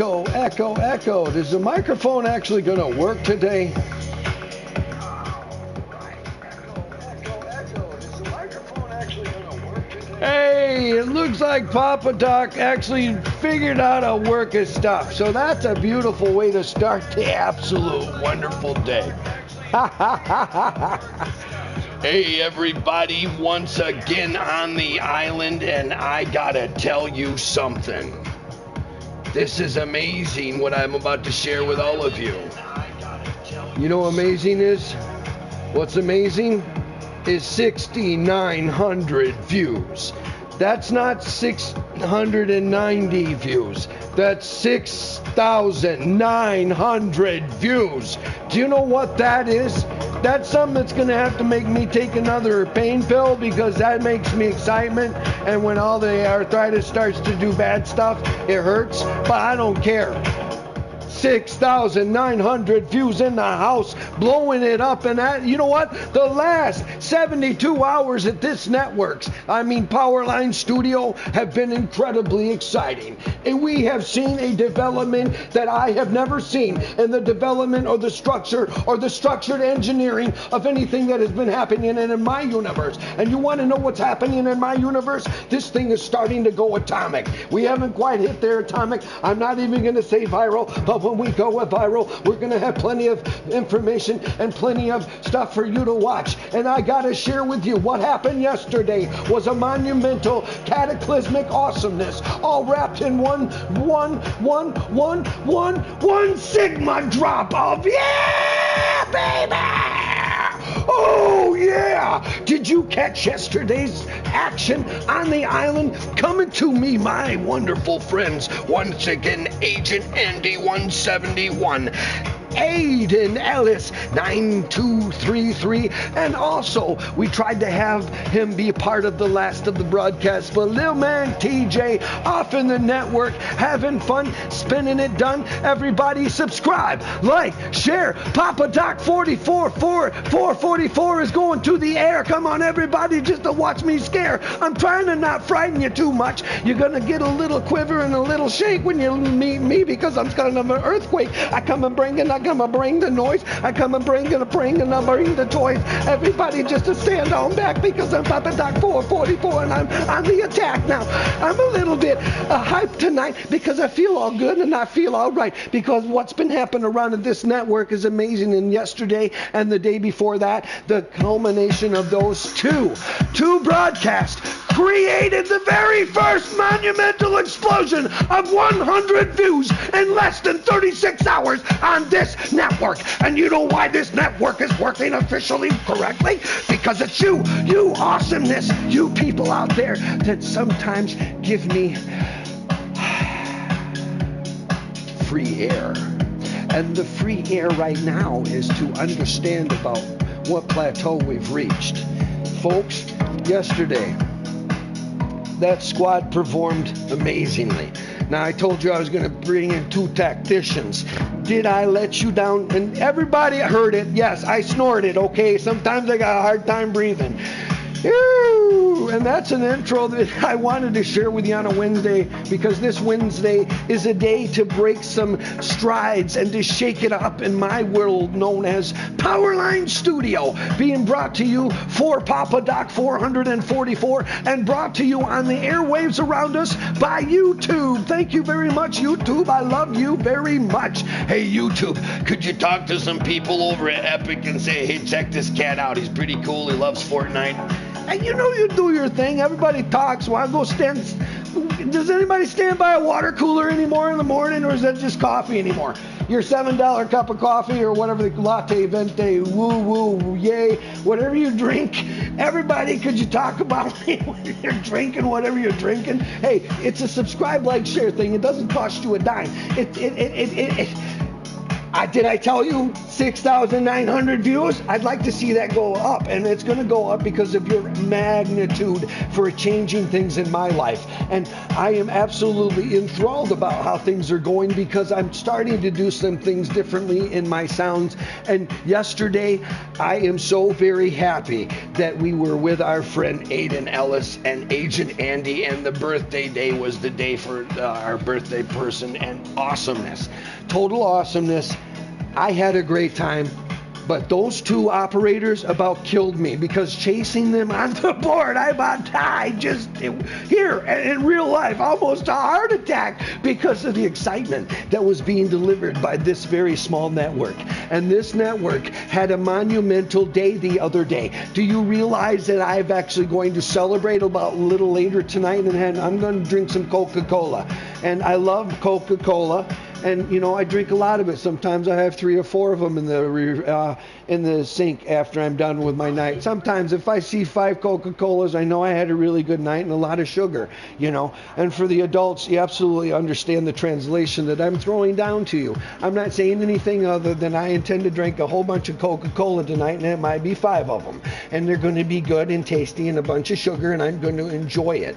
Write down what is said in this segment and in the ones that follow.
Echo, echo, echo. Is the microphone actually going to work today? Hey, it looks like Papa Doc actually figured out how to work his stuff. So that's a beautiful way to start the absolute wonderful day. Hey everybody, once again on the island, and I gotta tell you something. This is amazing what I'm about to share with all of you. You know what amazing is? What's amazing is 6,900 views. That's not 690 views. That's 6,900 views. Do you know what that is? That's something that's going to have to make me take another pain pill, because that makes me excitement. And when all the arthritis starts to do bad stuff, it hurts. But I don't care. 6,900 views in the house, blowing it up. And that, you know what? The last 72 hours at this network's, Powerline Studio, have been incredibly exciting. And we have seen a development that I have never seen in the development or the structure or the structured engineering of anything that has been happening in my universe. And you want to know what's happening in my universe? This thing is starting to go atomic. We haven't quite hit their atomic. I'm not even going to say viral, but when we go viral, we're going to have plenty of information and plenty of stuff for you to watch. And I got to share with you what happened yesterday was a monumental, cataclysmic awesomeness, all wrapped in one sigma drop of baby! Oh, yeah! Did you catch yesterday's action on the island? Coming to me, my wonderful friends, once again, Agent Andy 171. Aiden Ellis 9233, and also we tried to have him be part of the last of the broadcast, but Lil Man TJ off in the network having fun, spinning it done. Everybody subscribe, like, share. Papa Doc 444 is going to the air. Come on everybody, just to watch me scare. I'm trying to not frighten you too much. You're gonna get a little quiver and a little shake when you meet me, because I'm kind of an earthquake. I come and bring the noise. I come and bring and I bring the toys. Everybody just to stand on back, because I'm Papa Doc 444 and I'm on the attack now. I'm a little bit hyped tonight because I feel all good and I feel all right, because what's been happening around in this network is amazing. And yesterday and the day before that, the culmination of those two broadcasts created the very first monumental explosion of 100 views in less than 36 hours on this network. And you know why this network is working officially correctly? Because it's you awesomeness, you people out there that sometimes give me free air. And the free air right now is to understand about what plateau we've reached. Folks, yesterday, that squad performed amazingly. Now, I told you I was going to bring in 2 tacticians. Did I let you down? And everybody heard it. Yes, I snorted, okay? Sometimes I got a hard time breathing. And that's an intro that I wanted to share with you on a Wednesday, because this Wednesday is a day to break some strides and to shake it up in my world known as Powerline Studio, being brought to you for Papa Doc 444 and brought to you on the airwaves around us by YouTube. Thank you very much, YouTube. I love you very much. Hey, YouTube, could you talk to some people over at Epic and say, hey, check this cat out. He's pretty cool. He loves Fortnite. And you know, you do your thing. Everybody talks. Well, I'll go stand. Does anybody stand by a water cooler anymore in the morning, or is that just coffee anymore? Your $7 cup of coffee or whatever, the latte, venti, woo, yay, whatever you drink. Everybody, could you talk about when you're drinking whatever you're drinking? Hey, it's a subscribe, like, share thing. It doesn't cost you a dime. Did I tell you 6,900 views? I'd like to see that go up, and it's going to go up because of your magnitude for changing things in my life. And I am absolutely enthralled about how things are going because I'm starting to do some things differently in my sounds. And yesterday, I am so very happy that we were with our friend Aiden Ellis and Agent Andy, and the birthday day was the day for our birthday person, and awesomeness. Total awesomeness. I had a great time, but those two operators about killed me because chasing them on the board, I about died just here in real life, almost a heart attack because of the excitement that was being delivered by this very small network. And this network had a monumental day the other day. Do you realize that I'm actually going to celebrate about a little later tonight, and I'm going to drink some Coca-Cola. And I love Coca-Cola. And, you know, I drink a lot of it. Sometimes I have 3 or 4 of them in the sink after I'm done with my night. Sometimes if I see 5 Coca-Colas, I know I had a really good night and a lot of sugar, you know. And for the adults, you absolutely understand the translation that I'm throwing down to you. I'm not saying anything other than I intend to drink a whole bunch of Coca-Cola tonight, and it might be 5 of them. And they're going to be good and tasty and a bunch of sugar, and I'm going to enjoy it.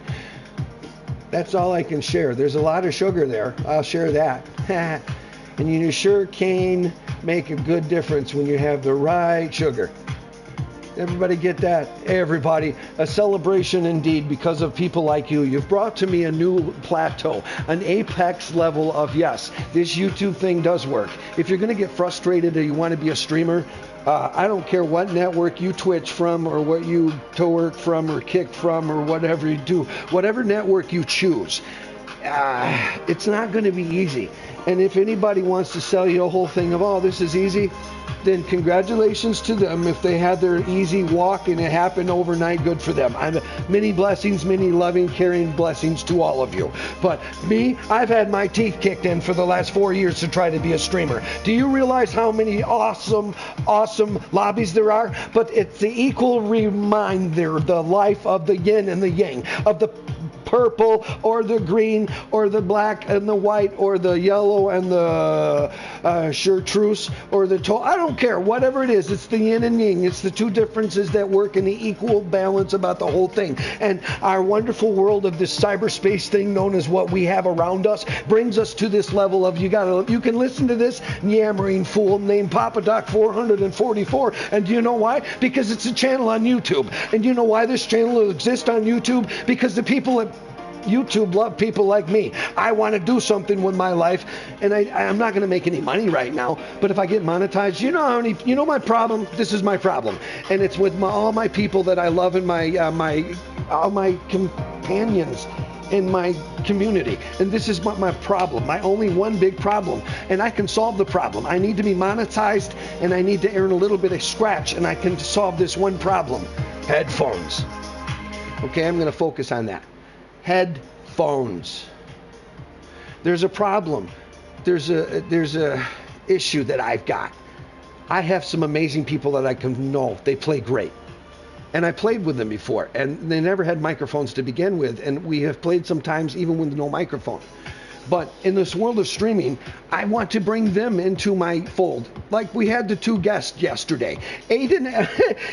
That's all I can share. There's a lot of sugar there. I'll share that. And you sure can make a good difference when you have the right sugar. Everybody get that? Everybody. A celebration indeed because of people like you. You've brought to me a new plateau, an apex level of yes, this YouTube thing does work. If you're going to get frustrated or you want to be a streamer, I don't care what network you twitch from or what you twerk from or kick from or whatever you do, whatever network you choose, it's not going to be easy. And if anybody wants to sell you a whole thing of, oh, this is easy, then congratulations to them. If they had their easy walk and it happened overnight, good for them. Many blessings, many loving, caring blessings to all of you. But me, I've had my teeth kicked in for the last 4 years to try to be a streamer. Do you realize how many awesome lobbies there are? But it's the equal reminder, the life of the yin and the yang, of the purple or the green or the black and the white or the yellow and the chartreuse or the I don't care, whatever it is, it's the yin and yang. It's the two differences that work in the equal balance about the whole thing. And our wonderful world of this cyberspace thing known as what we have around us brings us to this level of you can listen to this yammering fool named Papa Doc 444. And do you know why? Because it's a channel on YouTube. And do you know why this channel exists on YouTube? Because the people at YouTube love people like me. I want to do something with my life, and I'm not going to make any money right now, but if I get monetized, you know my problem? This is my problem, and it's with all my people that I love and all my companions in my community. And this is my problem, my only one big problem, and I can solve the problem. I need to be monetized, and I need to earn a little bit of scratch, and I can solve this one problem: headphones. Okay, I'm going to focus on that. Headphones. There's a problem. There's a issue that I've got. I have some amazing people that I can know. They play great. And I played with them before, and they never had microphones to begin with, and we have played sometimes even with no microphone. But in this world of streaming, I want to bring them into my fold. Like we had the 2 guests yesterday, Aiden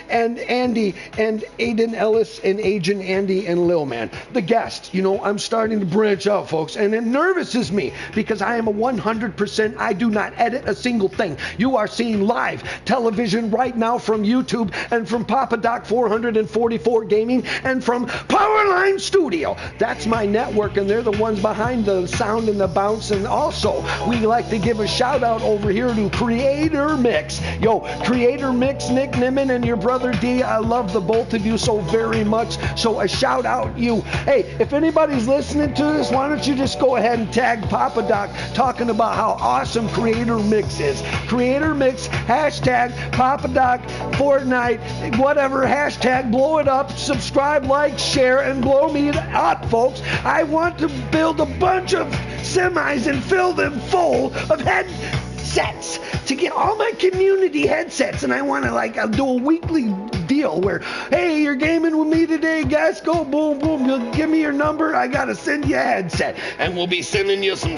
and Andy, and Aiden Ellis and Agent Andy and Lil Man. The guests, I'm starting to branch out, folks, and it nervouses me because I am a 100%, I do not edit a single thing. You are seeing live television right now from YouTube and from Papa Doc 444 Gaming and from Powerline Studio. That's my network, and they're the ones behind the sound and the bounce. And also we like to give a shout out over here to Creator Mix. Yo, Creator Mix, Nick Nimmin and your brother D, I love the both of you so very much, so a shout out you. Hey, if anybody's listening to this, why don't you just go ahead and tag Papa Doc talking about how awesome Creator Mix is. Creator Mix, hashtag Papa Doc Fortnite, whatever, hashtag blow it up, subscribe, like, share, and blow me up, folks. I want to build a bunch of semis and fill them full of headsets to get all my community headsets, and I want to I'll do a weekly deal deal where, hey, you're gaming with me today, guys, go boom, boom, you'll give me your number, I gotta send you a headset. And we'll be sending you some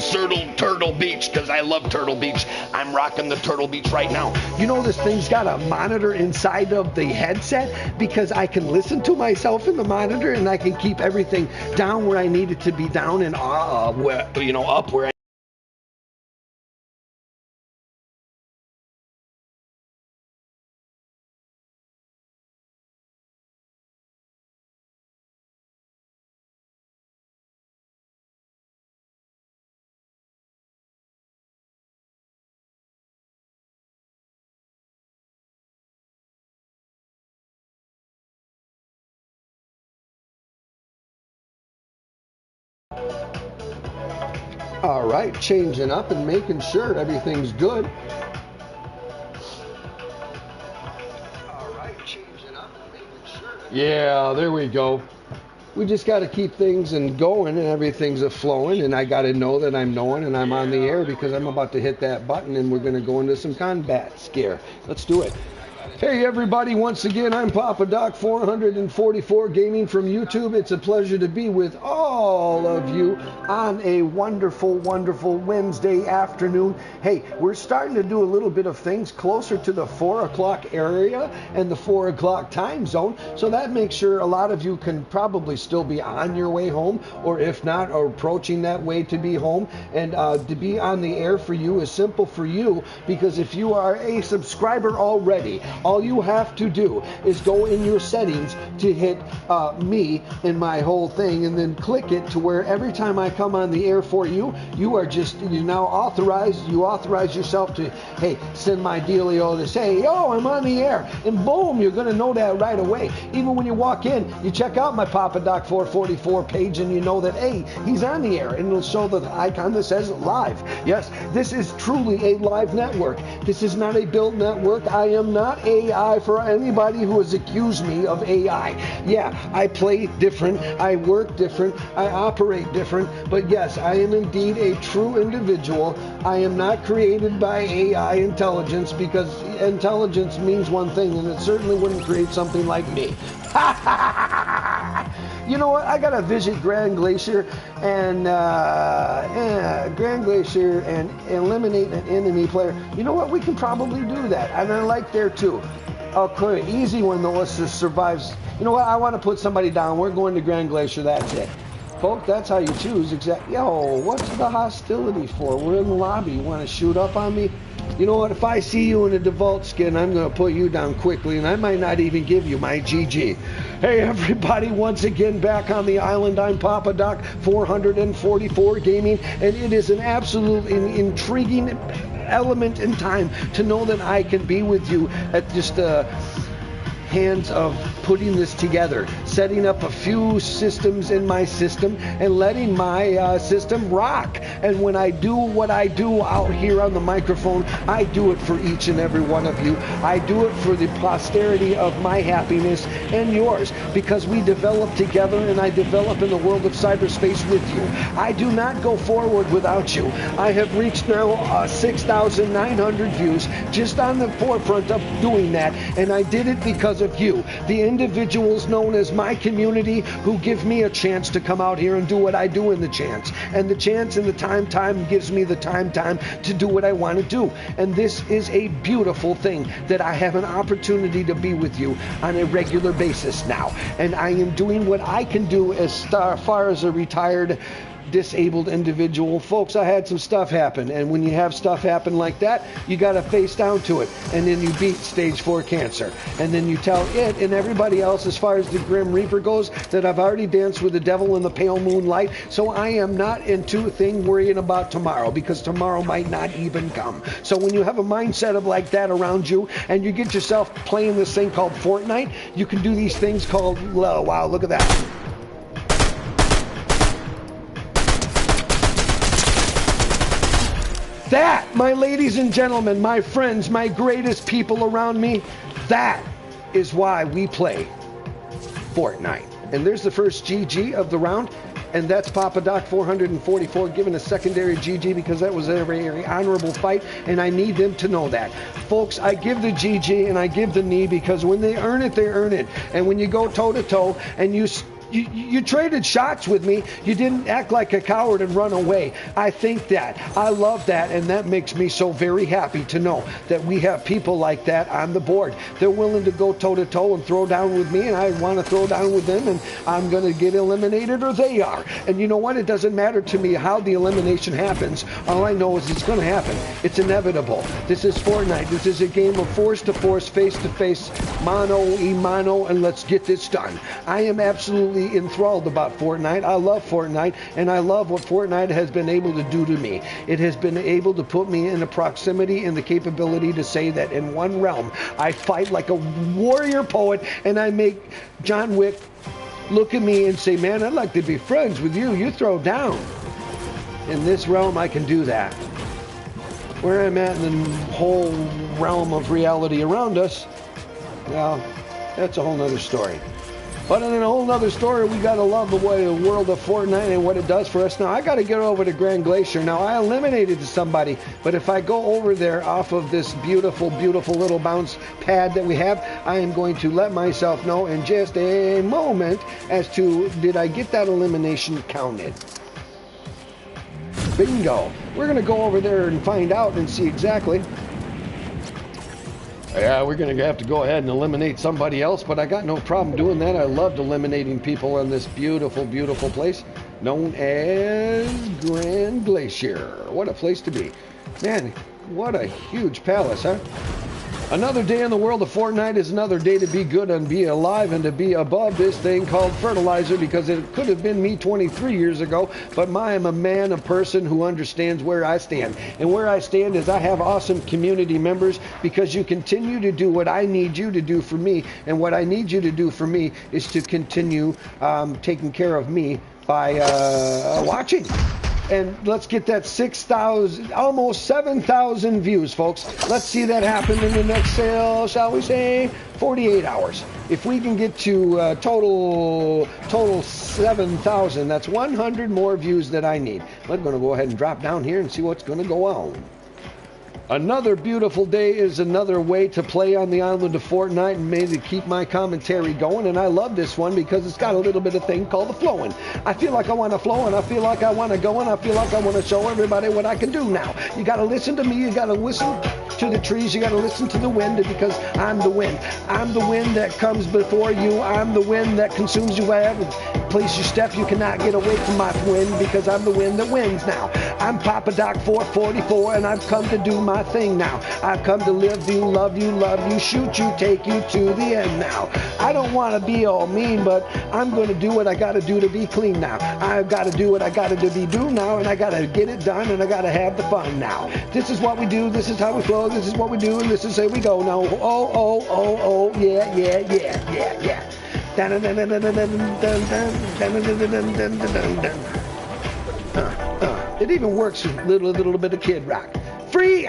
Turtle Beach, because I love Turtle Beach. I'm rocking the Turtle Beach right now. You know this thing's got a monitor inside of the headset, because I can listen to myself in the monitor, and I can keep everything down where I need it to be down, and up where I All right, changing up and making sure everything's good. All right, changing up and making sure. Yeah, there we go. We just got to keep things and going, and everything's a-flowing, and I got to know that I'm knowing and I'm on the air, because I'm about to hit that button and we're going to go into some combat scare. Let's do it. Hey everybody, once again, I'm Papa Doc 444 Gaming from YouTube. It's a pleasure to be with all of you on a wonderful, wonderful Wednesday afternoon. Hey, we're starting to do a little bit of things closer to the 4 o'clock area and the 4 o'clock time zone, so that makes sure a lot of you can probably still be on your way home, or if not, or approaching that way to be home. And to be on the air for you is simple for you, because if you are a subscriber already, all you have to do is go in your settings to hit me and my whole thing, and then click it to where every time I come on the air for you, you're now authorized. You authorize yourself to, hey, send my dealio to say, yo, I'm on the air, and boom, you're going to know that right away. Even when you walk in, you check out my Papa Doc 444 page, and you know that, hey, he's on the air, and it'll show the icon that says live. Yes, this is truly a live network. This is not a built network. I am not AI for anybody who has accused me of AI. Yeah, I play different, I work different, I operate different, but yes, I am indeed a true individual. I am not created by AI intelligence, because intelligence means one thing, and it certainly wouldn't create something like me. You know what? I gotta visit Grand Glacier and eliminate an enemy player. You know what? We can probably do that, and I like there too. Okay, easy one though. Let's just survive. You know what? I want to put somebody down. We're going to Grand Glacier. That's it, folks. That's how you choose. Exactly. Yo, what's the hostility for? We're in the lobby. You want to shoot up on me? You know what? If I see you in a default skin, I'm going to put you down quickly, and I might not even give you my GG. Hey, everybody, once again, back on the island. I'm Papa Doc 444 Gaming, and it is an absolute intriguing element in time to know that I can be with you at just hands of putting this together, setting up a few systems in my system, and letting my system rock. And when I do what I do out here on the microphone, I do it for each and every one of you. I do it for the posterity of my happiness and yours, because we develop together, and I develop in the world of cyberspace with you. I do not go forward without you. I have reached now 6,900 views just on the forefront of doing that, and I did it because of you, the individuals known as my community, who give me a chance to come out here and do what I do in the chance. And the chance and the time gives me the time to do what I want to do. And this is a beautiful thing that I have an opportunity to be with you on a regular basis now. And I am doing what I can do as far as a retired disabled individual. Folks, I had some stuff happen, and when you have stuff happen like that, you got to face down to it, and then you beat stage 4 cancer, and then you tell it and everybody else, as far as the Grim Reaper goes, that I've already danced with the devil in the pale moonlight, so I am not into worrying about tomorrow, because tomorrow might not even come. So when you have a mindset of like that around you, and you get yourself playing this thing called Fortnite, you can do these things called, wow, look at that. That, my ladies and gentlemen, my friends, my greatest people around me, that is why we play Fortnite. And there's the first GG of the round. And that's Papa Doc 444 giving a secondary GG because that was a very honorable fight, and I need them to know that. Folks, I give the GG and I give the knee because when they earn it, they earn it. And when you go toe-to-toe and you traded shots with me. You didn't act like a coward and run away. I think that. I love that, and that makes me so very happy to know that we have people like that on the board. They're willing to go toe-to-toe and throw down with me, and I want to throw down with them, and I'm going to get eliminated, or they are. And you know what? It doesn't matter to me how the elimination happens. All I know is it's going to happen. It's inevitable. This is Fortnite. This is a game of force to force, face to face, mano y mano, and let's get this done. I am absolutely enthralled about Fortnite. I love Fortnite, and I love what Fortnite has been able to do to me. It has been able to put me in the proximity and the capability to say that in one realm I fight like a warrior poet, and I make John Wick look at me and say, man, I'd like to be friends with you. You throw down. In this realm I can do that. Where I'm at in the whole realm of reality around us, well, that's a whole nother story. But in a whole nother story, we got to love the way the world of Fortnite and what it does for us. Now, I got to get over to Grand Glacier. Now, I eliminated somebody, but if I go over there off of this beautiful, beautiful little bounce pad that we have, I am going to let myself know in just a moment as to did I get that elimination counted. Bingo. We're going to go over there and find out and see exactly. Yeah, we're going to have to go ahead and eliminate somebody else, but I got no problem doing that. I loved eliminating people in this beautiful, beautiful place known as Grand Glacier. What a place to be. Man, what a huge palace, huh? Another day in the world of Fortnite is another day to be good and be alive and to be above this thing called fertilizer, because it could have been me 23 years ago, but I am a man, a person who understands where I stand. And where I stand is I have awesome community members, because you continue to do what I need you to do for me. And what I need you to do for me is to continue taking care of me by watching. And let's get that 6,000, almost 7,000 views, folks. Let's see that happen in the next, shall we say, 48 hours. If we can get to total 7,000, that's 100 more views that I need. I'm going to go ahead and drop down here and see what's going to go on. Another beautiful day is another way to play on the island of Fortnite and maybe keep my commentary going. And I love this one because it's got a little bit of thing called the flowing. I feel like I want to flow, and I feel like I want to go, and I feel like I want to show everybody what I can do now. You got to listen to me. You got to listen to the trees. You got to listen to the wind, because I'm the wind. I'm the wind that comes before you. I'm the wind that consumes you wherever place you step. You cannot get away from my wind, because I'm the wind that wins now. I'm Papa Doc 444, and I've come to do my thing now. I've come to live you, love you, shoot you, take you to the end now. I don't want to be all mean, but I'm going to do what I got to do to be clean now. I've got to do what I got to do now, and I got to get it done, and I got to have the fun now. This is what we do, this is how we flow, this is what we do, and this is how we go now. Oh, yeah. It even works with a little bit of Kid Rock. Free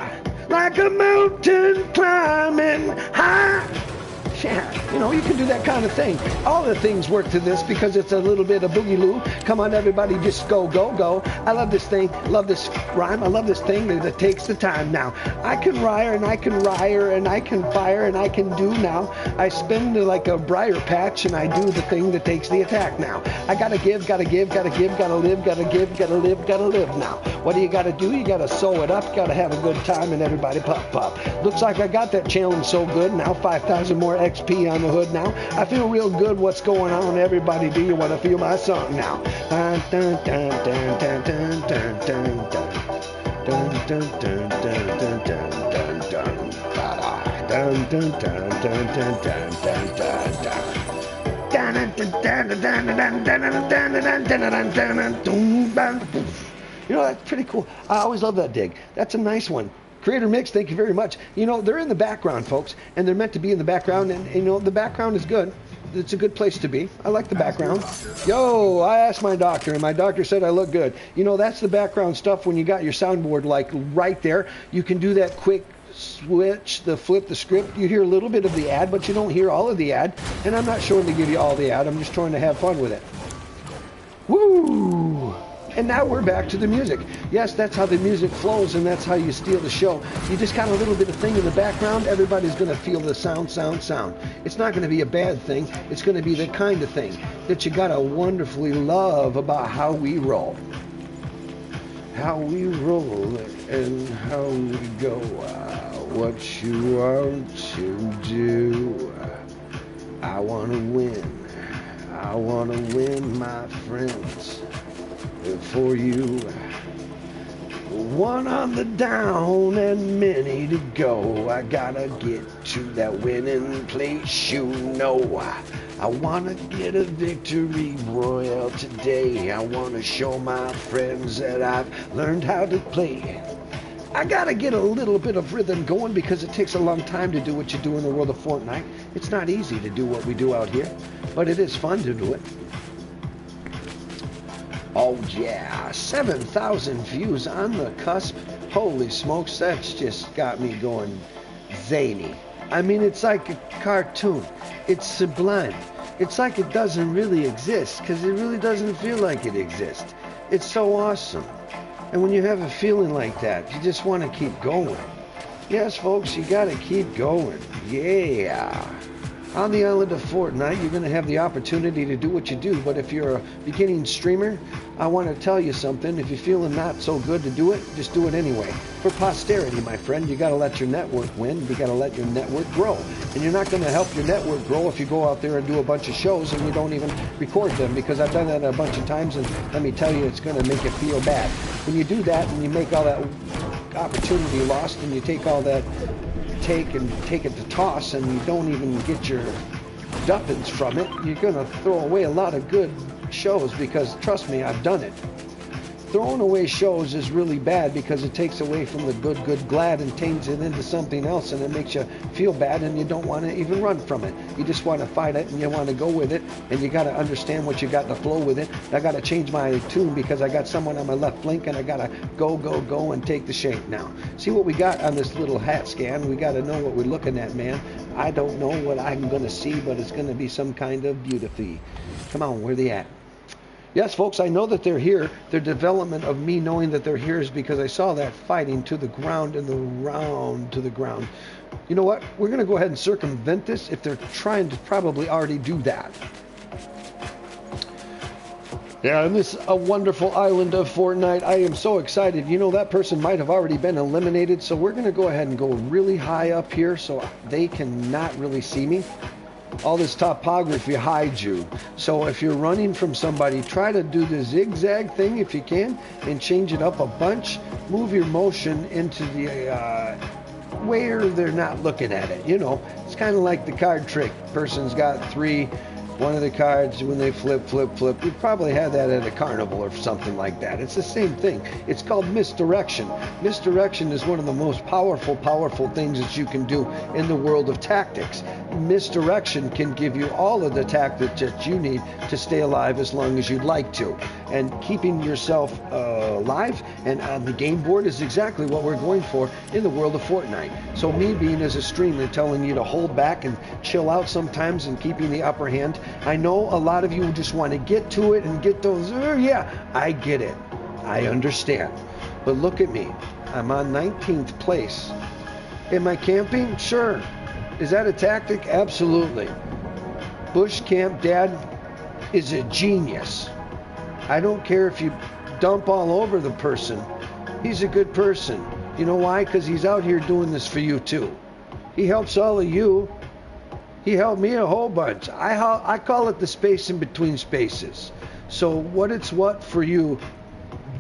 like a mountain climbing high. Yeah, you know, you can do that kind of thing. All the things work to this because it's a little bit of boogie-loo. Come on, everybody, just go. I love this thing. Love this rhyme. I love this thing that takes the time now. I can rire, and I can rire, and I can fire, and I can do now. I spin like a briar patch, and I do the thing that takes the attack now. I gotta give, gotta live, gotta give, gotta live now. What do you gotta do? You gotta sew it up, you gotta have a good time, and everybody pop. Looks like I got that challenge so good. Now 5,000 more XP on the hood now. I feel real good. What's going on? Everybody, do you want to feel my song now? Dun, dun, dun, dun, dun, dun, dun, dun, dun. Dun, dun, dun, dun, dun, dun, dun, dun. Dun, dun, dun, dun, dun, dun, dun, dun. You know, that's pretty cool. I always love that dig. That's a nice one. Creator Mix, thank you very much. You know, they're in the background, folks, and they're meant to be in the background, and you know, the background is good. It's a good place to be. I like the background. Yo, I asked my doctor, and my doctor said I look good. You know, that's the background stuff when you got your soundboard, like, right there. You can do that quick switch, flip the script. You hear a little bit of the ad, but you don't hear all of the ad, and I'm not sure to give you all the ad. I'm just trying to have fun with it. Woo! And now we're back to the music. Yes, that's how the music flows, and that's how you steal the show. You just got a little bit of thing in the background, everybody's going to feel the sound. It's not going to be a bad thing. It's going to be the kind of thing that you got to wonderfully love about how we roll. How we roll and how we go. What you want to do. I want to win. I want to win, my friends. For you. One on the down and many to go. I gotta get to that winning place, you know. I wanna get a victory royale today. I wanna show my friends that I've learned how to play. I gotta get a little bit of rhythm going because it takes a long time to do what you do in the world of Fortnite. It's not easy to do what we do out here, but it is fun to do it. Oh yeah, 7,000 views on the cusp. Holy smokes, that's just got me going zany. I mean, it's like a cartoon. It's sublime. It's like it doesn't really exist because it really doesn't feel like it exists. It's so awesome. And when you have a feeling like that, you just want to keep going. Yes, folks, you got to keep going. Yeah. On the island of Fortnite, you're going to have the opportunity to do what you do, but if you're a beginning streamer, I want to tell you something. If you're feeling not so good to do it, just do it anyway. For posterity, my friend, you got to let your network win. You got to let your network grow. And you're not going to help your network grow if you go out there and do a bunch of shows and you don't even record them, because I've done that a bunch of times, and let me tell you, it's going to make you feel bad. When you do that and you make all that opportunity lost and you take all that take it to toss and you don't even get your duffins from it, you're going to throw away a lot of good shows, because trust me, I've done it. Throwing away shows is really bad because it takes away from the good glad and taints it into something else, and it makes you feel bad and you don't want to even run from it. You just want to fight it and you want to go with it, and you got to understand what you got to flow with it. I got to change my tune because I got someone on my left flank and I got to go and take the shank now. See what we got on this little hat scan. We got to know what we're looking at, man. I don't know what I'm going to see, but it's going to be some kind of beauty. Come on, where they at? Yes, folks, I know that they're here. The development of me knowing that they're here is because I saw that fighting to the ground and the round to the ground. You know what? We're going to go ahead and circumvent this if they're trying to probably already do that. Yeah, on this a wonderful island of Fortnite, I am so excited. You know, that person might have already been eliminated, so we're going to go ahead and go really high up here so they cannot really see me. All this topography hides you. So if you're running from somebody, try to do the zigzag thing if you can and change it up a bunch. Move your motion into the where they're not looking at it. You know, it's kind of like the card trick. Person's got three. One of the cards, when they flip. You probably had that at a carnival or something like that. It's the same thing. It's called misdirection. Misdirection is one of the most powerful things that you can do in the world of tactics. Misdirection can give you all of the tactics that you need to stay alive as long as you'd like to. And keeping yourself alive and on the game board is exactly what we're going for in the world of Fortnite. So me being as a streamer telling you to hold back and chill out sometimes and keeping the upper hand, I know a lot of you just want to get to it and get those, yeah, I get it. I understand. But look at me. I'm on 19th place. Am I camping? Sure. Is that a tactic? Absolutely. Bush Camp Dad is a genius. I don't care if you dump all over the person. He's a good person. You know why? Because he's out here doing this for you too. He helps all of you. He helped me a whole bunch. I call it the space in between spaces. So what it's what for you,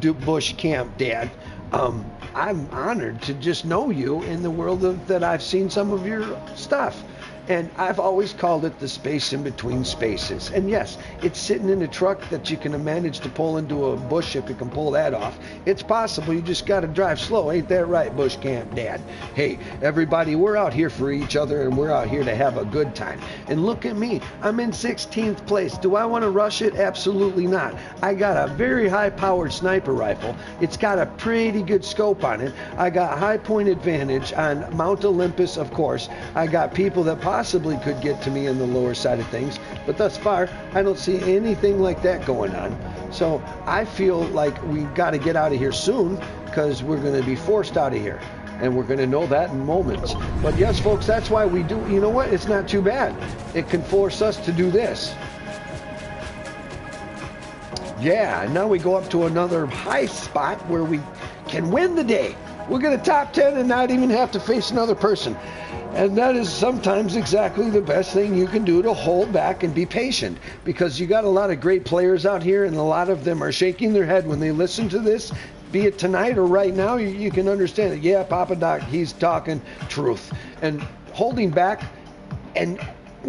Bush Camp Dad. I'm honored to just know you in the world that I've seen some of your stuff. And I've always called it the space in between spaces. And yes, it's sitting in a truck that you can manage to pull into a bush if you can pull that off. It's possible. You just got to drive slow. Ain't that right, Bush Camp Dad? Hey, everybody, we're out here for each other, and we're out here to have a good time. And look at me. I'm in 16th place. Do I want to rush it? Absolutely not. I got a very high-powered sniper rifle. It's got a pretty good scope on it. I got high point advantage on Mount Olympus, of course. I got people that possibly could get to me on the lower side of things. But thus far, I don't see anything like that going on. So I feel like we've got to get out of here soon, because we're going to be forced out of here. And we're going to know that in moments. But yes, folks, that's why we do. You know what? It's not too bad. It can force us to do this. Yeah, now we go up to another high spot where we can win the day. We're going to top 10 and not even have to face another person. And that is sometimes exactly the best thing you can do, to hold back and be patient. Because you got a lot of great players out here, and a lot of them are shaking their head when they listen to this. Be it tonight or right now, you can understand it. Yeah, Papa Doc, he's talking truth. And holding back and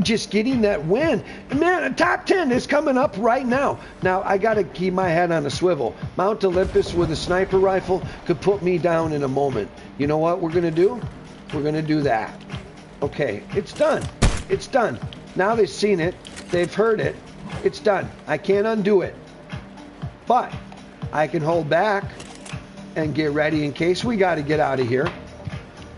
just getting that win. Man, a top 10 is coming up right now. Now, I got to keep my head on a swivel. Mount Olympus with a sniper rifle could put me down in a moment. You know what we're going to do? We're going to do that. Okay, it's done. It's done. Now they've seen it. They've heard it. It's done. I can't undo it. But I can hold back and get ready in case we got to get out of here.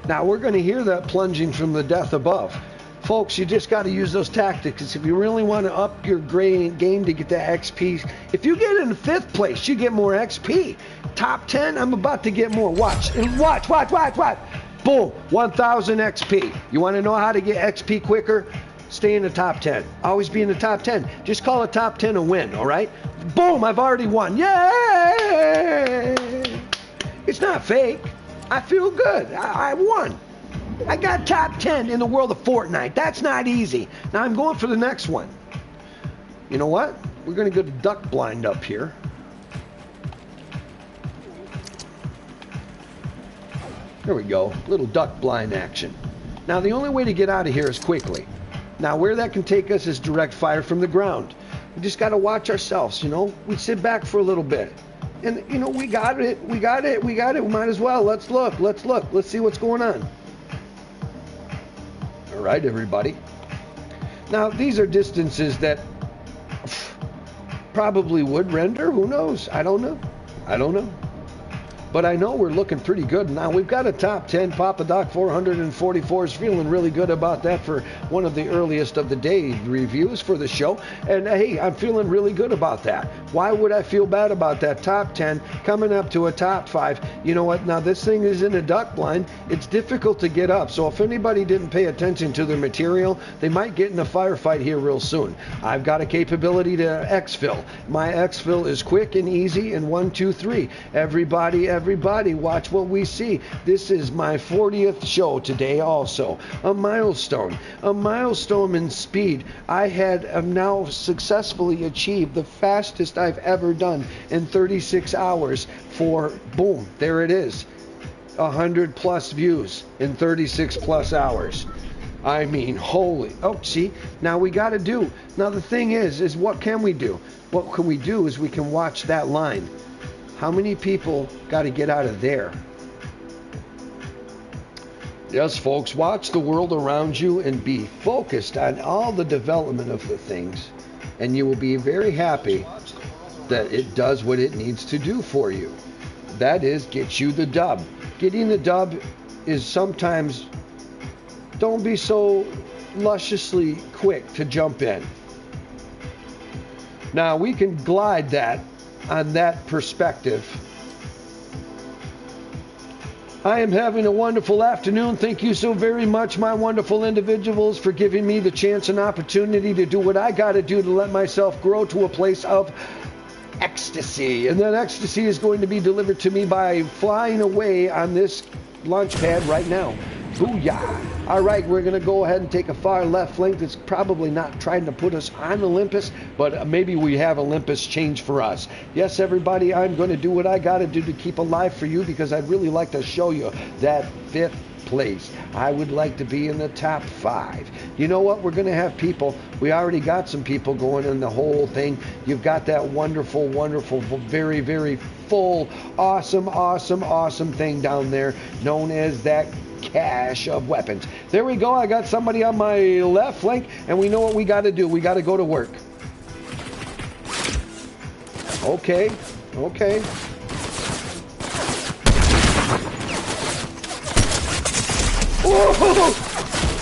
Now, we're going to hear that plunging from the death above. Folks, you just got to use those tactics. If you really want to up your game to get the XP, if you get in 5th place, you get more XP. Top 10, I'm about to get more. Watch. Boom, 1,000 XP. You want to know how to get XP quicker? Stay in the top 10. Always be in the top 10. Just call a top 10 a win, all right? Boom, I've already won. Yay! It's not fake. I feel good. I won. I got top 10 in the world of Fortnite. That's not easy. Now I'm going for the next one. You know what? We're going to go to duck blind up here. There we go. Little duck blind action. Now the only way to get out of here is quickly. Now where that can take us is direct fire from the ground. We just got to watch ourselves, you know. We sit back for a little bit. And, you know, we got it. We got it. We might as well. Let's look. Let's see what's going on. All right, everybody. Now, these are distances that probably would render. Who knows? I don't know. But I know we're looking pretty good now. We've got a top 10. Papa Doc 444 is feeling really good about that for one of the earliest of the day reviews for the show. And hey, I'm feeling really good about that. Why would I feel bad about that? Top 10 coming up to a top 5. You know what? Now this thing is in a duck blind. It's difficult to get up. So if anybody didn't pay attention to their material, they might get in a firefight here real soon. I've got a capability to exfil. My exfil is quick and easy and 1, 2, 3. Everybody, watch what we see. This is my 40th show today also. A milestone in speed. I have now successfully achieved the fastest I've ever done in 36 hours for, boom, there it is. 100 plus views in 36 plus hours. I mean, holy, oh, see, now we got to do. Now the thing is what can we do? What can we do is we can watch that line. How many people got to get out of there? Yes, folks, watch the world around you and be focused on all the development of the things, and you will be very happy that it does what it needs to do for you. That is, get you the dub. Getting the dub is sometimes, don't be so lusciously quick to jump in. Now, we can glide that on that perspective. I am having a wonderful afternoon. Thank you so very much, my wonderful individuals, for giving me the chance and opportunity to do what I got to do to let myself grow to a place of ecstasy. And that ecstasy is going to be delivered to me by flying away on this launch pad right now. Booyah! All right, we're going to go ahead and take a far left flank that's probably not trying to put us on Olympus, but maybe we have Olympus change for us. Yes, everybody, I'm going to do what I got to do to keep alive for you, because I'd really like to show you that 5th place. I would like to be in the top 5. You know what? We're going to have people. We already got some people going in the whole thing. You've got that wonderful, very, very full, awesome thing down there known as that cache of weapons. There we go. I got somebody on my left flank, and we know what we got to do. We got to go to work. Okay.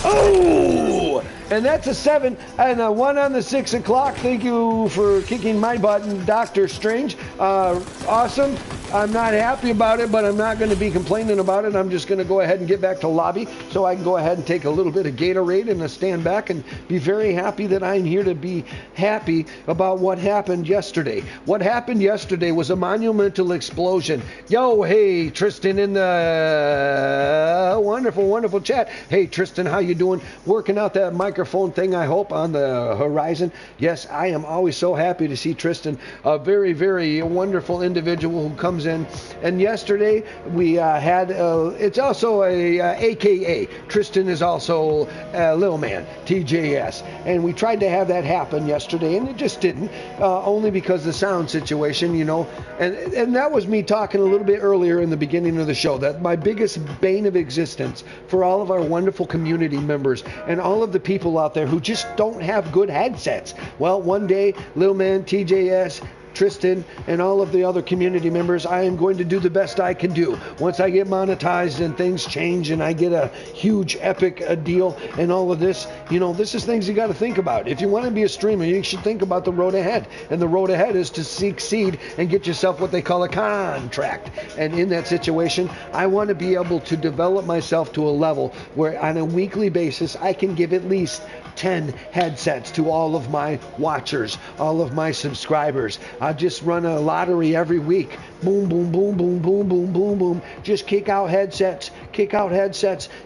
Oh! And that's a 7 and a 1 on the 6 o'clock. Thank you for kicking my butt, Dr. Strange. Awesome. I'm not happy about it, but I'm not going to be complaining about it. I'm just going to go ahead and get back to lobby so I can go ahead and take a little bit of Gatorade and stand back and be very happy that I'm here to be happy about what happened yesterday. What happened yesterday was a monumental explosion. Yo, hey, Tristan in the wonderful, wonderful chat. Hey, Tristan, how you doing? Working out that microphone thing, I hope, on the horizon. Yes, I am always so happy to see Tristan, a very, very wonderful individual who comes in. And yesterday we had, it's also a AKA. Tristan is also Little Man, TJS. And we tried to have that happen yesterday, and it just didn't, only because the sound situation, you know. And that was me talking a little bit earlier in the beginning of the show, that my biggest bane of existence for all of our wonderful community members and all of the people out there who just don't have good headsets. Well, one day, Little Man, TJS, Tristan, and all of the other community members, I am going to do the best I can do. Once I get monetized and things change and I get a huge epic deal and all of this, you know, this is things you got to think about. If you want to be a streamer, you should think about the road ahead. And the road ahead is to succeed and get yourself what they call a contract. And in that situation, I want to be able to develop myself to a level where on a weekly basis, I can give at least 10 headsets to all of my watchers, all of my subscribers. I just run a lottery every week. Boom, boom, boom, boom, boom, boom, boom, boom. Just kick out headsets,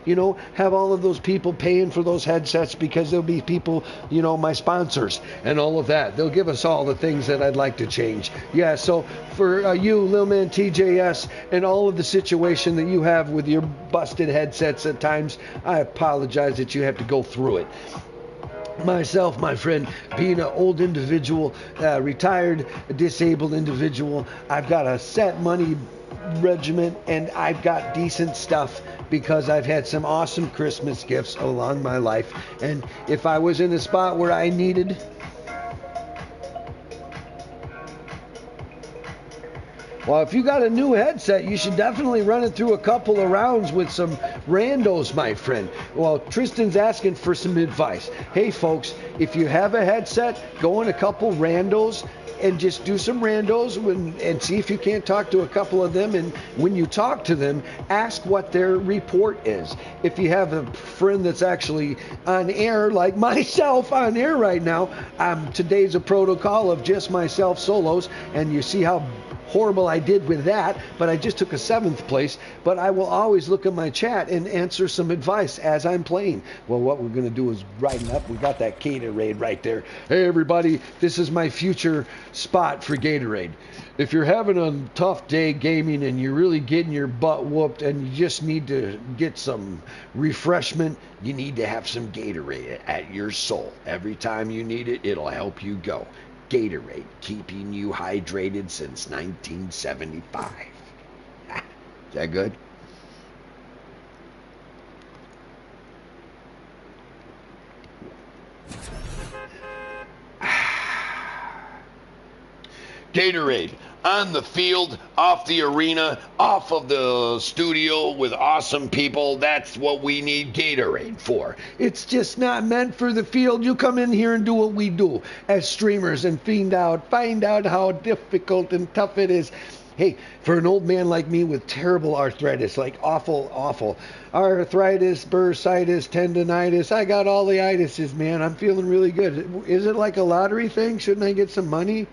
you know, have all of those people paying for those headsets because there'll be people, you know, my sponsors and all of that. They'll give us all the things that I'd like to change. Yeah, so for you, Lil Man TJS, and all of the situation that you have with your busted headsets at times, I apologize that you have to go through it. Myself, my friend, being an old individual, retired, disabled individual, I've got a set money regiment and I've got decent stuff because I've had some awesome Christmas gifts along my life. And if I was in a spot where I needed Well, if you got a new headset, you should definitely run it through a couple of rounds with some randos, my friend. Well, Tristan's asking for some advice. Hey, folks, if you have a headset, go in a couple randos and just do some randos and see if you can't talk to a couple of them. And when you talk to them, ask what their report is. If you have a friend that's actually on air, like myself on air right now, today's a protocol of just myself solos, and you see how horrible I did with that, but I just took a 7th place. But I will always look at my chat and answer some advice as I'm playing. Well, what we're going to do is brighten up. We got that Gatorade right there. Hey, everybody, this is my future spot for Gatorade. If you're having a tough day gaming and you're really getting your butt whooped and you just need to get some refreshment, you need to have some Gatorade at your soul. Every time you need it, it'll help you go. Gatorade, keeping you hydrated since 1975. Is that good? Gatorade, on the field, off the arena, off of the studio with awesome people. That's what we need Gatorade for. It's just not meant for the field. You come in here and do what we do as streamers and find out how difficult and tough it is. Hey, for an old man like me with terrible arthritis, like awful arthritis, bursitis, tendonitis, I got all the itises, man. I'm feeling really good. Is it like a lottery thing? Shouldn't I get some money?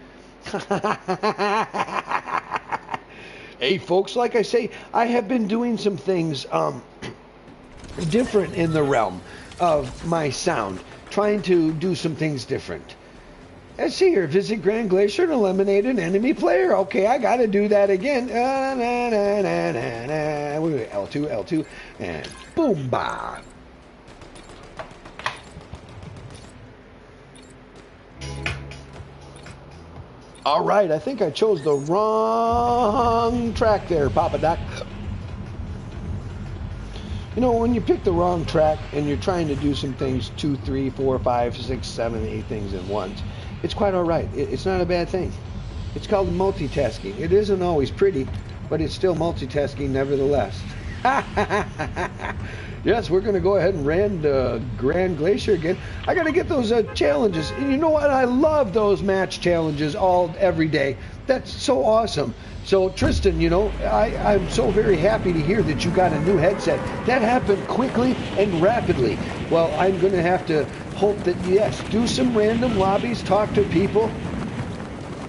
Hey, folks, like I say, I have been doing some things different in the realm of my sound, trying to do some things different. Let's see here. Visit Grand Glacier and eliminate an enemy player. Okay, I got to do that again. L2, and boom, bah. All right, I think I chose the wrong track there, Papa Doc. You know, when you pick the wrong track and you're trying to do some things 2, 3, 4, 5, 6, 7, 8 things at once, it's quite all right. It's not a bad thing. It's called multitasking. It isn't always pretty, but it's still multitasking nevertheless. Yes, we're going to go ahead and ran Grand Glacier again. I got to get those challenges. And you know what? I love those match challenges every day. That's so awesome. So, Tristan, you know, I'm so very happy to hear that you got a new headset. That happened quickly and rapidly. Well, I'm going to have to hope that, yes, do some random lobbies, talk to people,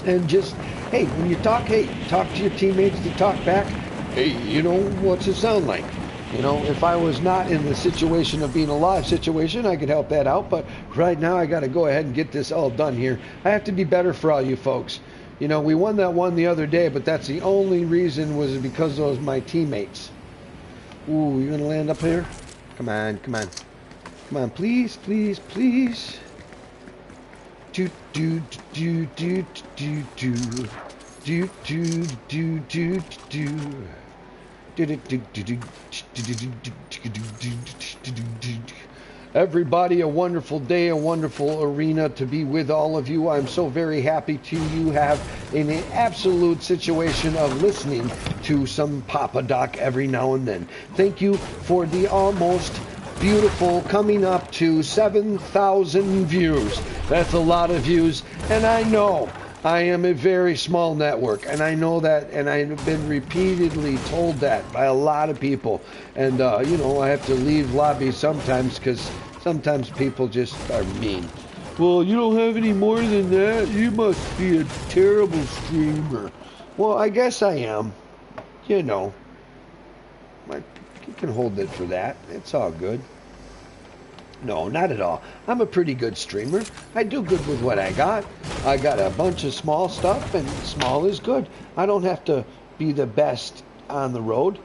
and just, hey, when you talk, hey, talk to your teammates to talk back. Hey, you know, what's it sound like? You know, if I was not in the situation of being a live situation, I could help that out. But right now, I got to go ahead and get this all done here. I have to be better for all you folks. You know, we won that one the other day, but that's the only reason was because those my teammates. Ooh, you gonna land up here? Come on, come on, come on, please, please, please. Do do do do do do do do do do do. Everybody, a wonderful day, a wonderful arena to be with all of you. I'm so very happy to you have in an absolute situation of listening to some Papa Doc every now and then. Thank you for the almost beautiful coming up to 7,000 views. That's a lot of views, and I know I am a very small network, and I know that, and I've been repeatedly told that by a lot of people. And, you know, I have to leave lobbies sometimes because sometimes people just are mean. Well, you don't have any more than that? You must be a terrible streamer. Well, I guess I am. You know. You can hold it for that. It's all good. No, not at all. I'm a pretty good streamer. I do good with what I got. I got a bunch of small stuff, and small is good. I don't have to be the best on the road.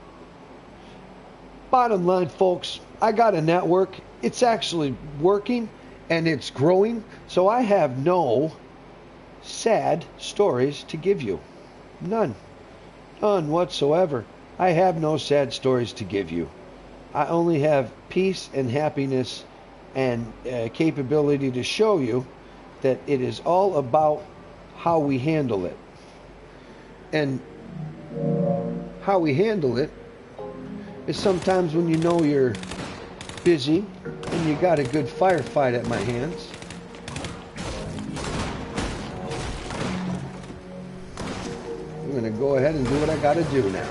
Bottom line, folks, I got a network. It's actually working, and it's growing, so I have no sad stories to give you. None. None whatsoever. I have no sad stories to give you. I only have peace and happiness and capability to show you that it is all about how we handle it. And how we handle it is sometimes when you know you're busy and you got a good firefight at my hands. I'm going to go ahead and do what I got to do now.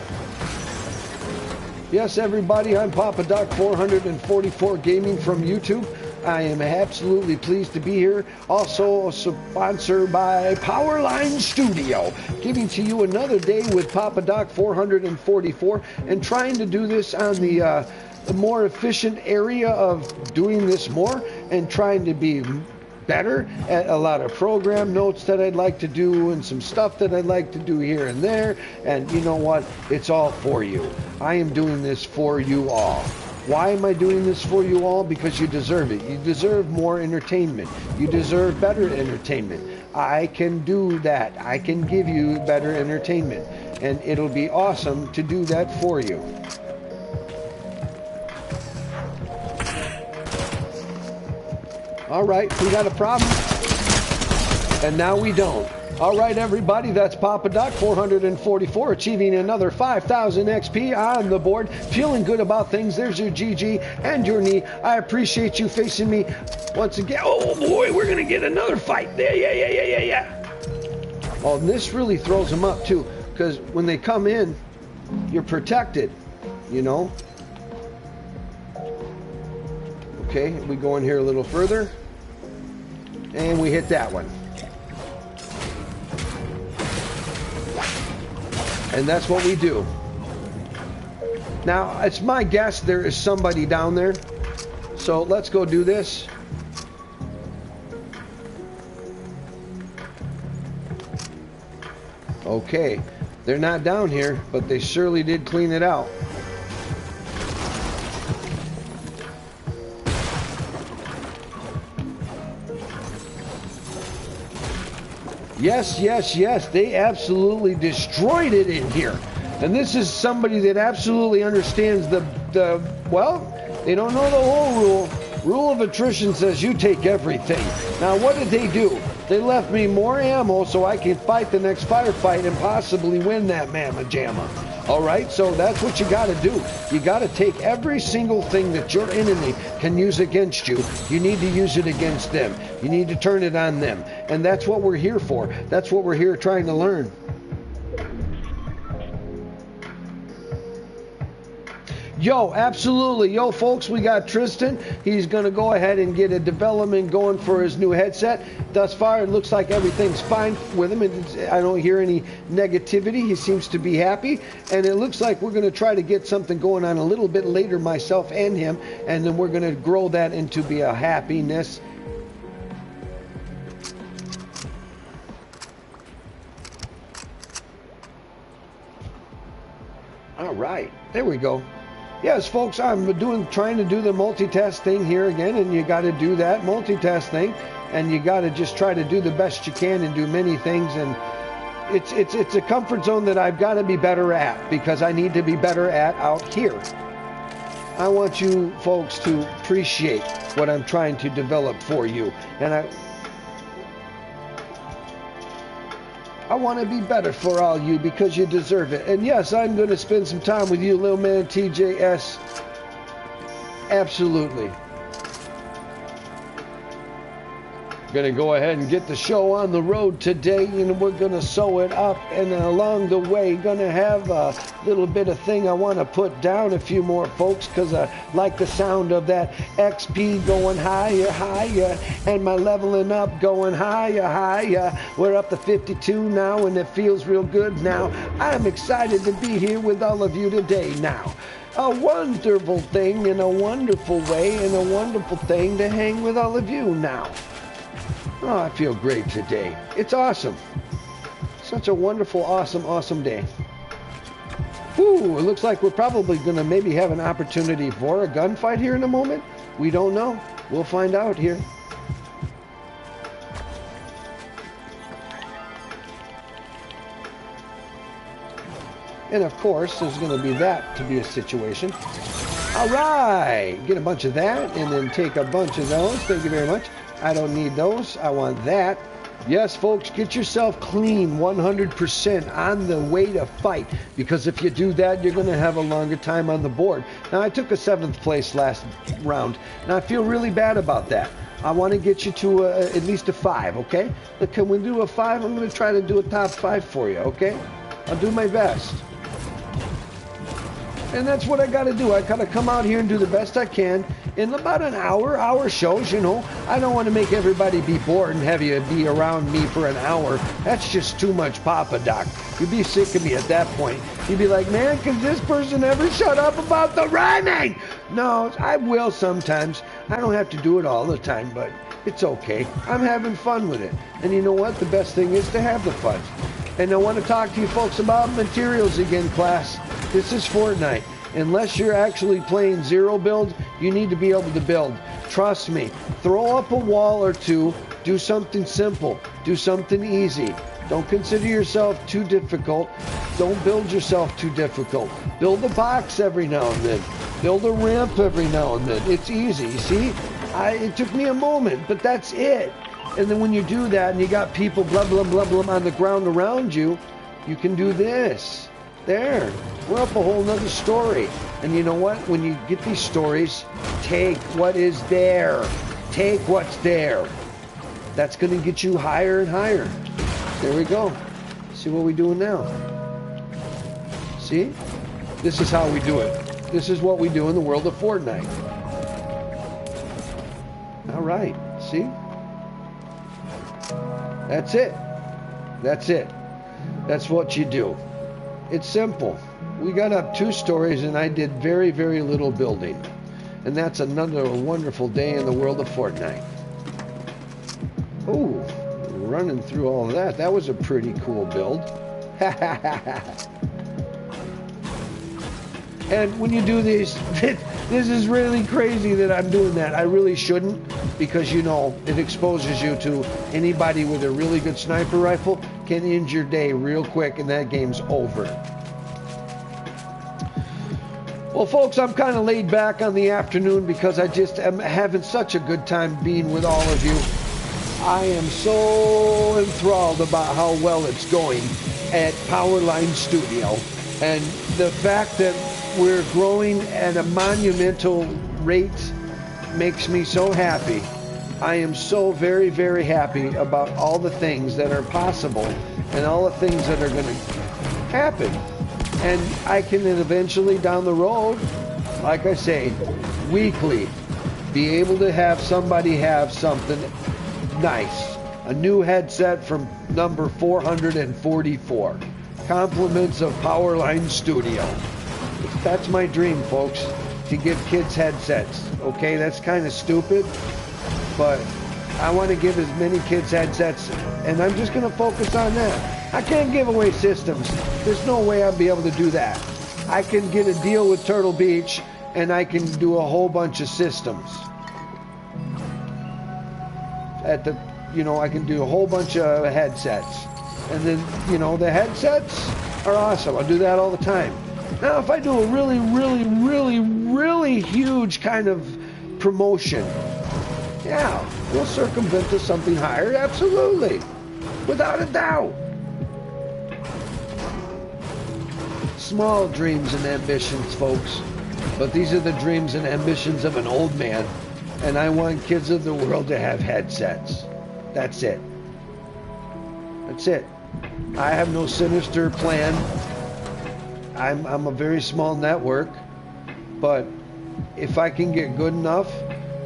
Yes, everybody, I'm Papa Doc 444 Gaming from YouTube. I am absolutely pleased to be here. Also sponsored by Powerline Studio, giving to you another day with Papa Doc 444 and trying to do this on the more efficient area of doing this more and trying to be better at a lot of program notes that I'd like to do and some stuff that I'd like to do here and there. And you know what? It's all for you. I am doing this for you all. Why am I doing this for you all? Because you deserve it. You deserve more entertainment. You deserve better entertainment. I can do that. I can give you better entertainment. And it'll be awesome to do that for you. All right, we got a problem, and now we don't. All right, everybody, that's Papa Doc 444, achieving another 5,000 XP on the board. Feeling good about things. There's your GG and your knee. I appreciate you facing me once again. Oh, boy, we're going to get another fight. Yeah. Oh, and this really throws them up, too, because when they come in, you're protected, you know. Okay, we go in here a little further. And we hit that one. And that's what we do. Now, it's my guess there is somebody down there. So let's go do this. Okay, they're not down here, but they surely did clean it out. Yes, they absolutely destroyed it in here. And this is somebody that absolutely understands well, they don't know the whole rule. Rule of attrition says you take everything. Now, what did they do? They left me more ammo so I can fight the next firefight and possibly win that mamma jamma. All right, so that's what you got to do. You got to take every single thing that your enemy can use against you. You need to use it against them. You need to turn it on them. And that's what we're here for. That's what we're here trying to learn. Yo, absolutely. Yo, folks, we got Tristan. He's going to go ahead and get a development going for his new headset. Thus far, it looks like everything's fine with him. I don't hear any negativity. He seems to be happy. And it looks like we're going to try to get something going on a little bit later, myself and him. And then we're going to grow that into be a happiness. All right. There we go. Yes, folks, I'm trying to do the multitask thing here again, and you got to do that multitask thing, and you got to just try to do the best you can and do many things, and it's a comfort zone that I've got to be better at, because I need to be better at out here. I want you folks to appreciate what I'm trying to develop for you, and I want to be better for all you because you deserve it. And yes, I'm going to spend some time with you, little man TJS. Absolutely. Going to go ahead and get the show on the road today, and we're going to sew it up, and along the way going to have a little bit of thing I want to put down a few more folks, because I like the sound of that XP going higher, higher, and my leveling up going higher, higher. We're up to 52 now, and it feels real good now. I'm excited to be here with all of you today now. A wonderful thing in a wonderful way, and a wonderful thing to hang with all of you now. Oh, I feel great today. It's awesome. Such a wonderful, awesome, awesome day. Whew, it looks like we're probably going to maybe have an opportunity for a gunfight here in a moment. We don't know. We'll find out here. And of course, there's going to be that to be a situation. All right. Get a bunch of that and then take a bunch of those. Thank you very much. I don't need those. I want that. Yes, folks, get yourself clean 100% on the way to fight, because if you do that, you're going to have a longer time on the board. Now, I took a 7th place last round, and I feel really bad about that. I want to get you to at least a 5, okay? But can we do a 5? I'm going to try to do a top 5 for you, okay? I'll do my best. And that's what I got to do. I got to come out here and do the best I can in about an hour shows, you know. I don't want to make everybody be bored and have you be around me for an hour. That's just too much Papa Doc. You'd be sick of me at that point. You'd be like, man, can this person ever shut up about the rhyming? No, I will sometimes. I don't have to do it all the time, but it's okay. I'm having fun with it. And you know what? The best thing is to have the fun. And I want to talk to you folks about materials again, class. This is Fortnite. Unless you're actually playing zero build, you need to be able to build. Trust me. Throw up a wall or two. Do something simple. Do something easy. Don't consider yourself too difficult. Don't build yourself too difficult. Build a box every now and then. Build a ramp every now and then. It's easy. See? It took me a moment, but that's it. And then when you do that and you got people blah, blah, blah, blah on the ground around you, you can do this. There. We're up a whole nother story. And you know what? When you get these stories, take what is there. Take what's there. That's going to get you higher and higher. There we go. See what we're doing now. See? This is how we do it. This is what we do in the world of Fortnite. All right. See? That's it. That's it. That's what you do. It's simple. We got up 2 stories and I did very, very little building. And that's another wonderful day in the world of Fortnite. Oh, running through all of that. That was a pretty cool build. And when you do these, this is really crazy that I'm doing that. I really shouldn't, because, you know, it exposes you to anybody with a really good sniper rifle can end your day real quick, and that game's over. Well, folks, I'm kind of laid back on the afternoon because I just am having such a good time being with all of you. I am so enthralled about how well it's going at Powerline Studio, and the fact that we're growing at a monumental rate makes me so happy. I am so very, very happy about all the things that are possible and all the things that are going to happen. And I can then eventually down the road, like I say, weekly, be able to have somebody have something nice. A new headset from number 444. Compliments of Powerline Studio. That's my dream, folks, to give kids headsets. Okay, that's kind of stupid, but I want to give as many kids headsets, and I'm just going to focus on that. I can't give away systems. There's no way I'll be able to do that. I can get a deal with Turtle Beach, and I can do a whole bunch of systems. I can do a whole bunch of headsets. And then, the headsets are awesome. I'll do that all the time. Now, if I do a really, really, really, really huge kind of promotion, yeah, we'll circumvent to something higher. Absolutely. Without a doubt. Small dreams and ambitions, folks. But these are the dreams and ambitions of an old man. And I want kids of the world to have headsets. That's it. That's it. I have no sinister plan. I'm a very small network. But if I can get good enough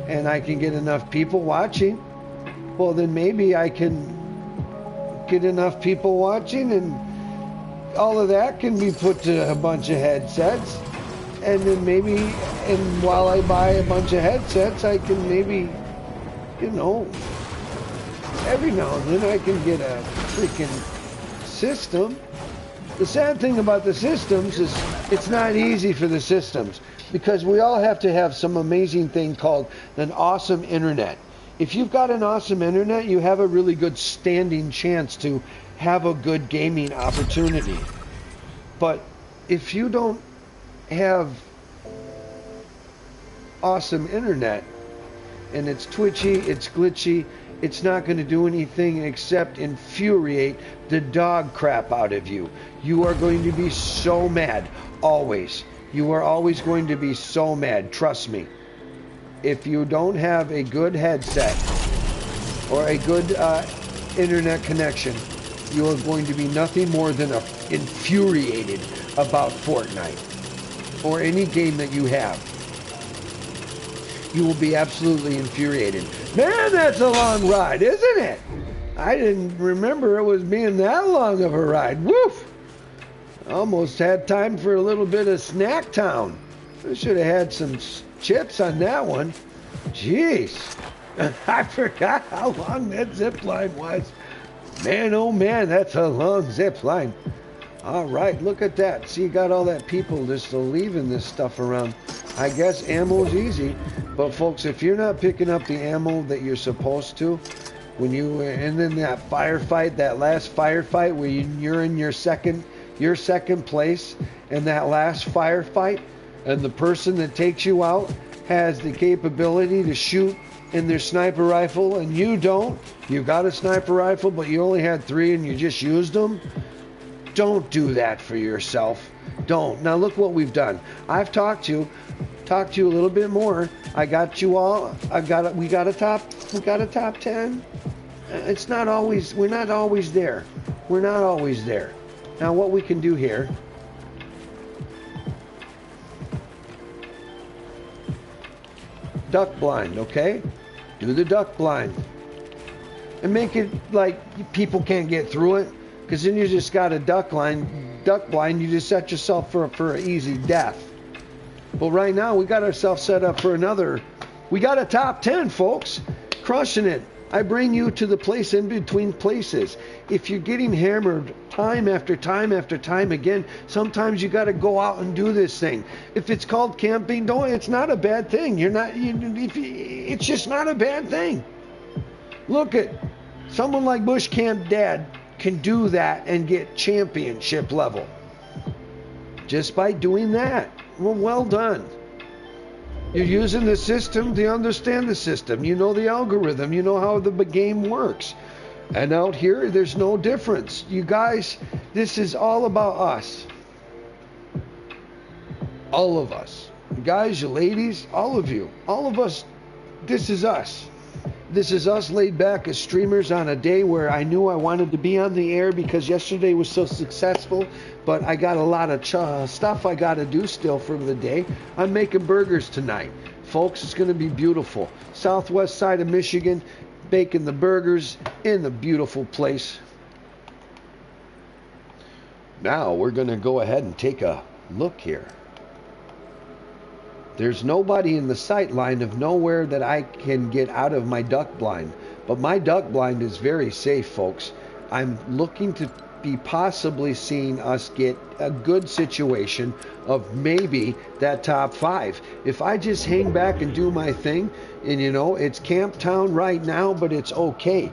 and I can get enough people watching, well, then maybe I can get enough people watching and all of that can be put to a bunch of headsets. And then maybe, and while I buy a bunch of headsets, I can maybe, every now and then I can get a freaking system. The sad thing about the systems is it's not easy for the systems because we all have to have some amazing thing called an awesome internet. If you've got an awesome internet, you have a really good standing chance to have a good gaming opportunity. But if you don't have awesome internet and it's twitchy, it's glitchy, it's not going to do anything except infuriate the dog crap out of you. You are going to be so mad, always. You are always going to be so mad, trust me. If you don't have a good headset or a good internet connection, you are going to be nothing more than infuriated about Fortnite or any game that you have. You will be absolutely infuriated. Man, that's a long ride, isn't it? I didn't remember it was being that long of a ride. Woof! Almost had time for a little bit of Snack Town. I should have had some chips on that one. Jeez. I forgot how long that zip line was. Man, oh man, that's a long zip line. All right, look at that. See, you got all that people just leaving this stuff around. I guess ammo's easy, but folks, if you're not picking up the ammo that you're supposed to, and then that firefight, that last firefight where you're in your second place, and that last firefight, and the person that takes you out has the capability to shoot in their sniper rifle, and you don't. You got a sniper rifle, but you only had 3 and you just used them. Don't do that for yourself. Don't. Now look what we've done. I've talked to you a little bit more. I got you all. We got a top 10. It's not always. We're not always there. We're not always there. Now what we can do here. Duck blind, okay? Do the duck blind. And make it like people can't get through it. Because then you just got a duck blind, you just set yourself for an easy death. But right now, we got ourselves set up for we got a top 10, folks. Crushing it. I bring you to the place in between places. If you're getting hammered time after time after time again, sometimes you got to go out and do this thing. If it's called camping, it's not a bad thing. It's just not a bad thing. Look at someone like Bush Camp Dad can do that and get championship level just by doing that. Well done. You're using the system to understand the system. You know the algorithm. You know how the game works. And out here, there's no difference. You guys, this is all about us. All of us. You guys, you ladies, all of you. All of us, this is us. This is us laid back as streamers on a day where I knew I wanted to be on the air because yesterday was so successful, but I got a lot of stuff I got to do still for the day. I'm making burgers tonight. Folks, it's going to be beautiful. Southwest side of Michigan, baking the burgers in the beautiful place. Now we're going to go ahead and take a look here. There's nobody in the sight line of nowhere that I can get out of my duck blind. But my duck blind is very safe, folks. I'm looking to be possibly seeing us get a good situation of maybe that top 5. If I just hang back and do my thing, and you know, it's Camp Town right now, but it's okay.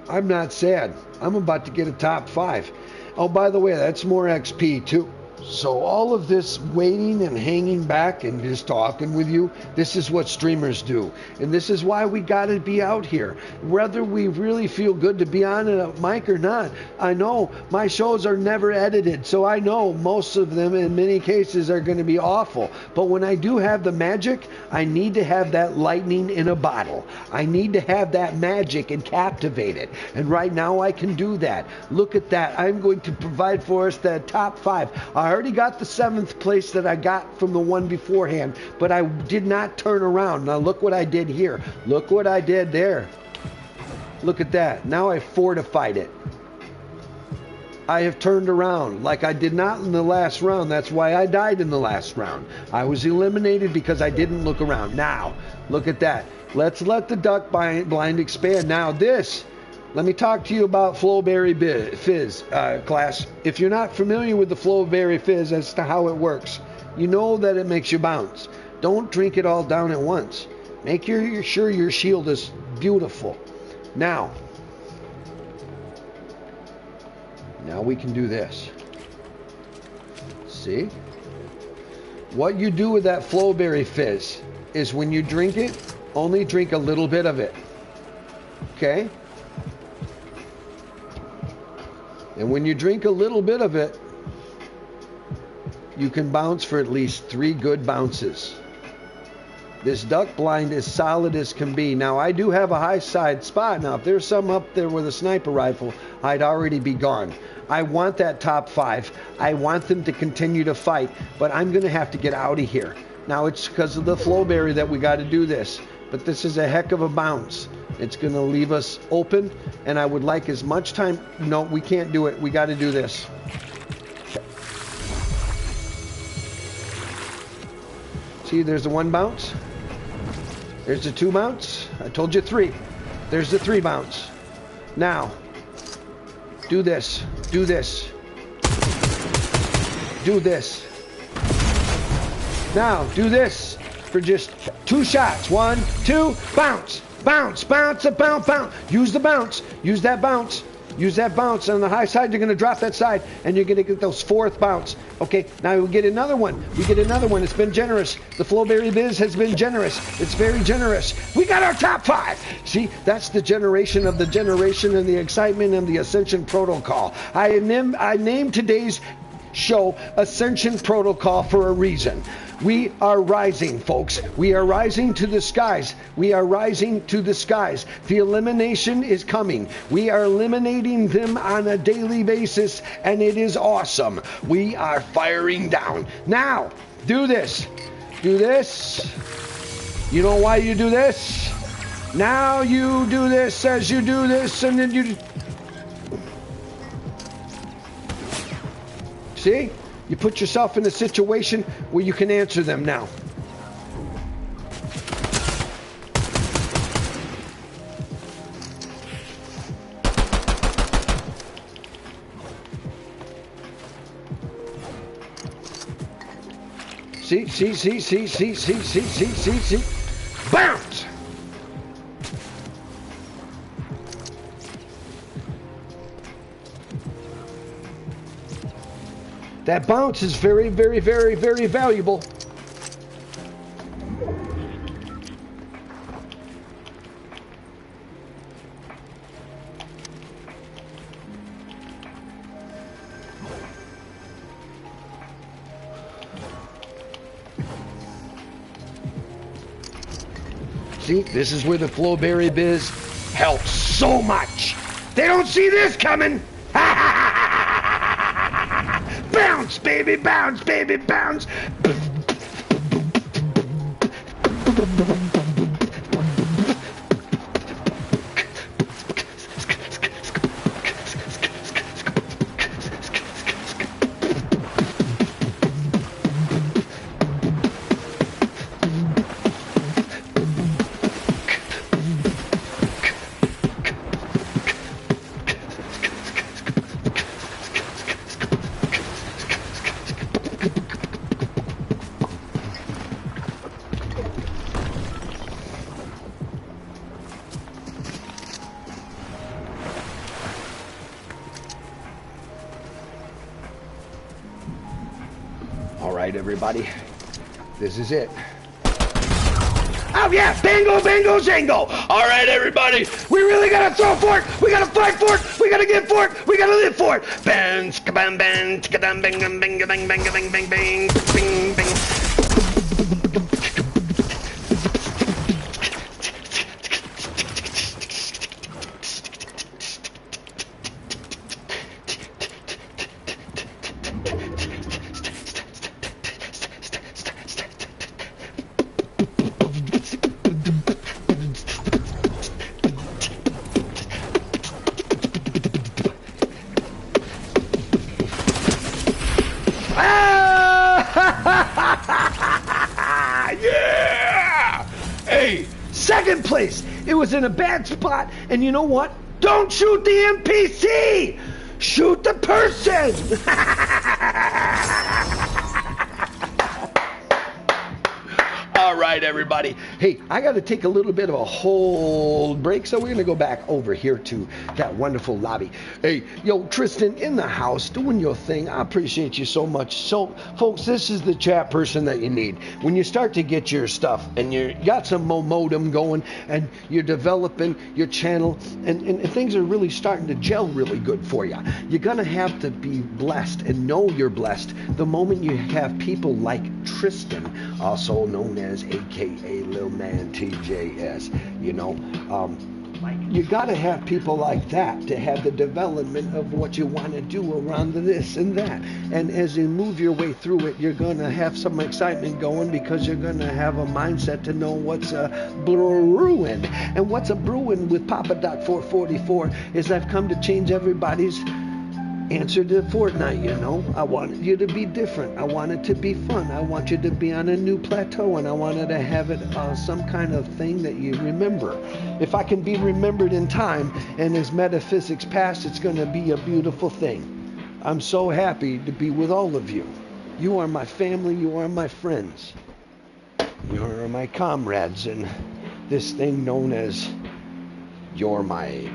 I'm not sad. I'm about to get a top 5. Oh, by the way, that's more XP too. So all of this waiting and hanging back and just talking with you, this is what streamers do. And this is why we got to be out here. Whether we really feel good to be on a mic or not, I know my shows are never edited. So I know most of them in many cases are going to be awful. But when I do have the magic, I need to have that lightning in a bottle. I need to have that magic and captivate it. And right now I can do that. Look at that. I'm going to provide for us that top 5. I already got the 7th place that I got from the one beforehand, but I did not turn around. Now look what I did here. Look what I did there. Look at that. Now I fortified it. I have turned around like I did not in the last round. That's why I died in the last round. I was eliminated because I didn't look around. Now, look at that. Let's let the duck blind expand. Now this, let me talk to you about Flowberry Fizz, class. If you're not familiar with the Flowberry Fizz as to how it works, you know that it makes you bounce. Don't drink it all down at once. Make sure your shield is beautiful. Now we can do this. See? What you do with that Flowberry Fizz is when you drink it, only drink a little bit of it. Okay? And when you drink a little bit of it, you can bounce for at least 3 good bounces. This duck blind is solid as can be. Now, I do have a high side spot. Now, if there's some up there with a sniper rifle, I'd already be gone. I want that top 5. I want them to continue to fight, but I'm going to have to get out of here. Now, it's because of the Flowberry that we got to do this, but this is a heck of a bounce. It's going to leave us open, and I would like as much time. No, we can't do it. We got to do this. See, there's the 1 bounce. There's the 2 bounce. I told you 3. There's the 3 bounce. Now, do this. Do this. Do this. Now, do this for just 2 shots. 1, 2, bounce. Bounce, bounce, bounce, bounce. Use the bounce. Use that bounce. Use that bounce. On the high side, you're going to drop that side, and you're going to get those 4th bounce. Okay, now we get another one. We get another one. It's been generous. The Flowberry Biz has been generous. It's very generous. We got our top 5. See, that's the generation of the generation and the excitement and the Ascension Protocol. I named today's show Ascension Protocol for a reason. We are rising, folks. We are rising to the skies. We are rising to the skies. The elimination is coming. We are eliminating them on a daily basis, and it is awesome. We are firing down. Now, do this. Do this. You know why you do this? Now you do this as you do this, and then you... See? You put yourself in a situation where you can answer them now. See. Bounce! That bounce is very, very, very, very valuable. See, this is where the Flowberry Biz helps so much. They don't see this coming. Bounce, baby, bounce, baby, bounce. All right, everybody, this is it. Oh yeah, bango, bango, jango. All right, everybody, we really gotta throw for it. We gotta fight for it. We gotta get for it. We gotta live for it. Bang, skabam, bang, skadam, bang, bang, bang, bang, bang, bang, bang, bang, bang, bang. Yeah! Hey, second place. It was in a bad spot, and you know what? Don't shoot the NPC! Shoot the person! All right, everybody. Hey, I got to take a little bit of a hold break, so we're going to go back over here to that wonderful lobby. Hey, yo, Tristan, in the house, doing your thing. I appreciate you so much. So, folks, this is the chat person that you need. When you start to get your stuff and you got some momentum going and you're developing your channel and things are really starting to gel really good for you, you're going to have to be blessed and know you're blessed the moment you have people like Tristan, also known as AKA Lil Man TJS, you know. You got to have people like that to have the development of what you want to do around this and that. And as you move your way through it, you're going to have some excitement going because you're going to have a mindset to know what's a brewing. And what's a brewing with Papa Doc 444 is I've come to change everybody's answer to Fortnite, you know. I wanted you to be different. I want it to be fun. I want you to be on a new plateau, and I wanted to have it some kind of thing that you remember. If I can be remembered in time and as metaphysics pass, it's going to be a beautiful thing. I'm so happy to be with all of you. You are my family. You are my friends. You are my comrades in this thing known as you're my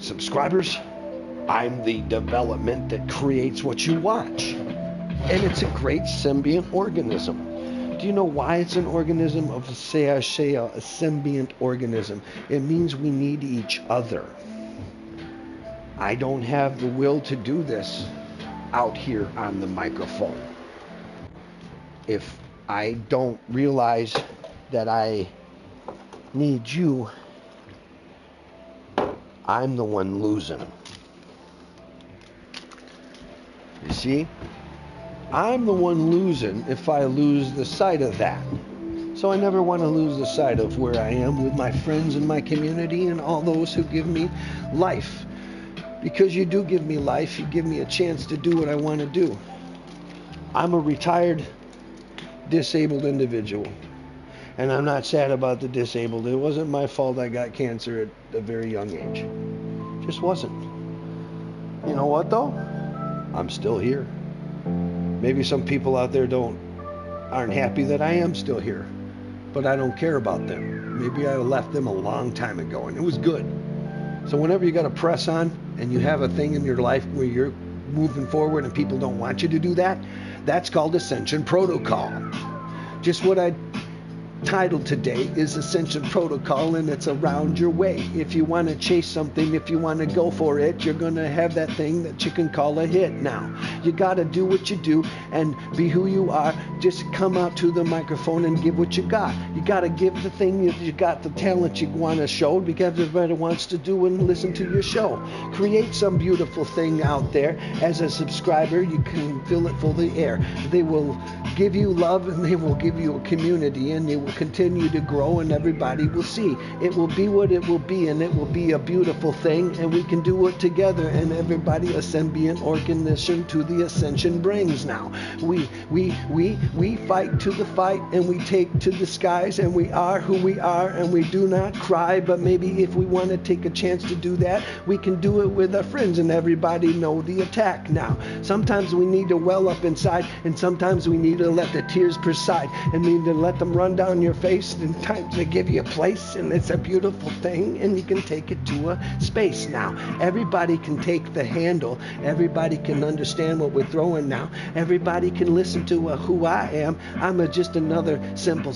subscribers. I'm the development that creates what you watch. And it's a great symbiont organism. Do you know why it's an organism of a symbiont organism? It means we need each other. I don't have the will to do this out here on the microphone. If I don't realize that I need you, I'm the one losing. You see? I'm the one losing if I lose the sight of that. So I never want to lose the sight of where I am with my friends and my community and all those who give me life. Because you do give me life, you give me a chance to do what I want to do. I'm a retired, disabled individual. And I'm not sad about the disabled. It wasn't my fault I got cancer at a very young age. It just wasn't. You know what though? I'm still here. Maybe some people out there aren't happy that I am still here, but I don't care about them. Maybe I left them a long time ago, and it was good. So whenever you got to press on, and you have a thing in your life where you're moving forward, and people don't want you to do that, that's called Ascension Protocol. Just what I title today is Ascension Protocol, and it's around your way. If you want to chase something, if you want to go for it, you're going to have that thing that you can call a hit now. You got to do what you do and be who you are. Just come out to the microphone and give what you got. You got to give the thing you got, the talent you want to show, because everybody wants to do and listen to your show. Create some beautiful thing out there. As a subscriber, you can fill it full of the air. They will give you love, and they will give you a community, and they will continue to grow, and everybody will see. It will be what it will be, and it will be a beautiful thing, and we can do it together, and everybody a symbiont organism to the ascension brings now. We fight to the fight, and we take to the skies, and we are who we are, and we do not cry. But maybe if we want to take a chance to do that, we can do it with our friends, and everybody know the attack now. Sometimes we need to well up inside, and sometimes we need to let the tears preside, and need to let them run down your face, and times they give you a place, and it's a beautiful thing, and you can take it to a space now. Everybody can take the handle. Everybody can understand what we're throwing now. Everybody can listen to who I am. I'm just another simple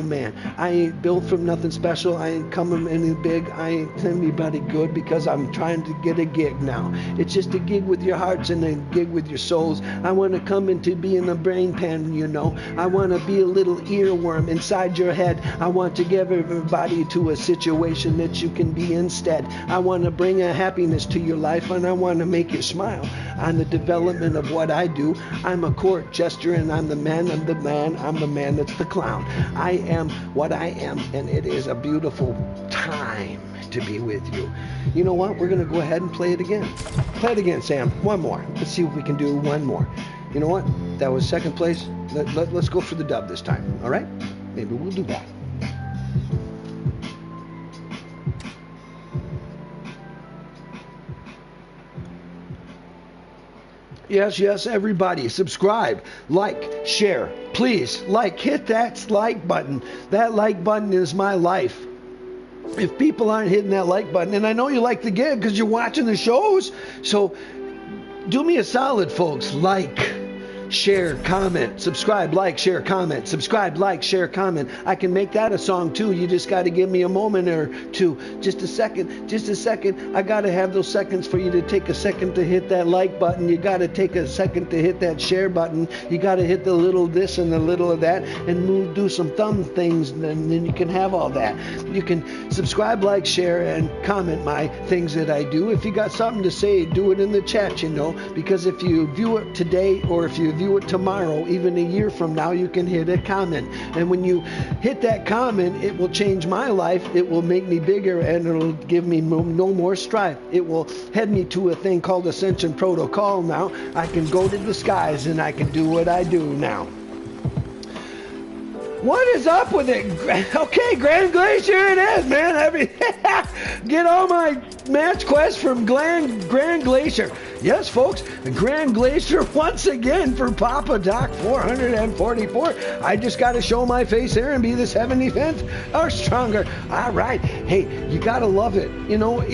man. I ain't built from nothing special. I ain't coming any big. I ain't anybody good, because I'm trying to get a gig now. It's just a gig with your hearts and a gig with your souls. I want to come into being a brain pan, you know. I want to be a little earworm inside your head. I want to give everybody to a situation that you can be instead. I want to bring a happiness to your life, and I want to make you smile. On the development of what I do, I'm a court jester, and I'm the man that's the clown. I am what I am, and it is a beautiful time to be with you. You know what? We're going to go ahead and play it again. Play it again, Sam. One more. Let's see if we can do one more. You know what? That was second place. Let's go for the dub this time. All right? Maybe we'll do that. Yes, everybody, subscribe, like, share. Please, hit that like button. That like button is my life. If people aren't hitting that like button, and I know you like the gig because you're watching the shows, so do me a solid, folks. Like, share, comment, subscribe, like, share, comment, subscribe, like, share, comment. I can make that a song too. You just got to give me a moment or two. Just a second. I got to have those seconds for you to take a second to hit that like button. You got to take a second to hit that share button. You got to hit the little this and the little of that, and do some thumb things, and then you can have all that. You can subscribe, like, share, and comment my things that I do. If you got something to say, do it in the chat, you know, because if you view it today, or if you view it tomorrow, even a year from now, you can hit a comment. And when you hit that comment, it will change my life. It will make me bigger, and it'll give me no more strife. It will head me to a thing called Ascension Protocol now. I can go to the skies, and I can do what I do now. What is up with it? Okay, Grand Glacier it is, man. Get all my match quests from Grand Glacier. Yes, folks, Grand Glacier once again for Papa Doc 444. I just got to show my face there and be the 75th or stronger. All right. Hey, you got to love it. You know,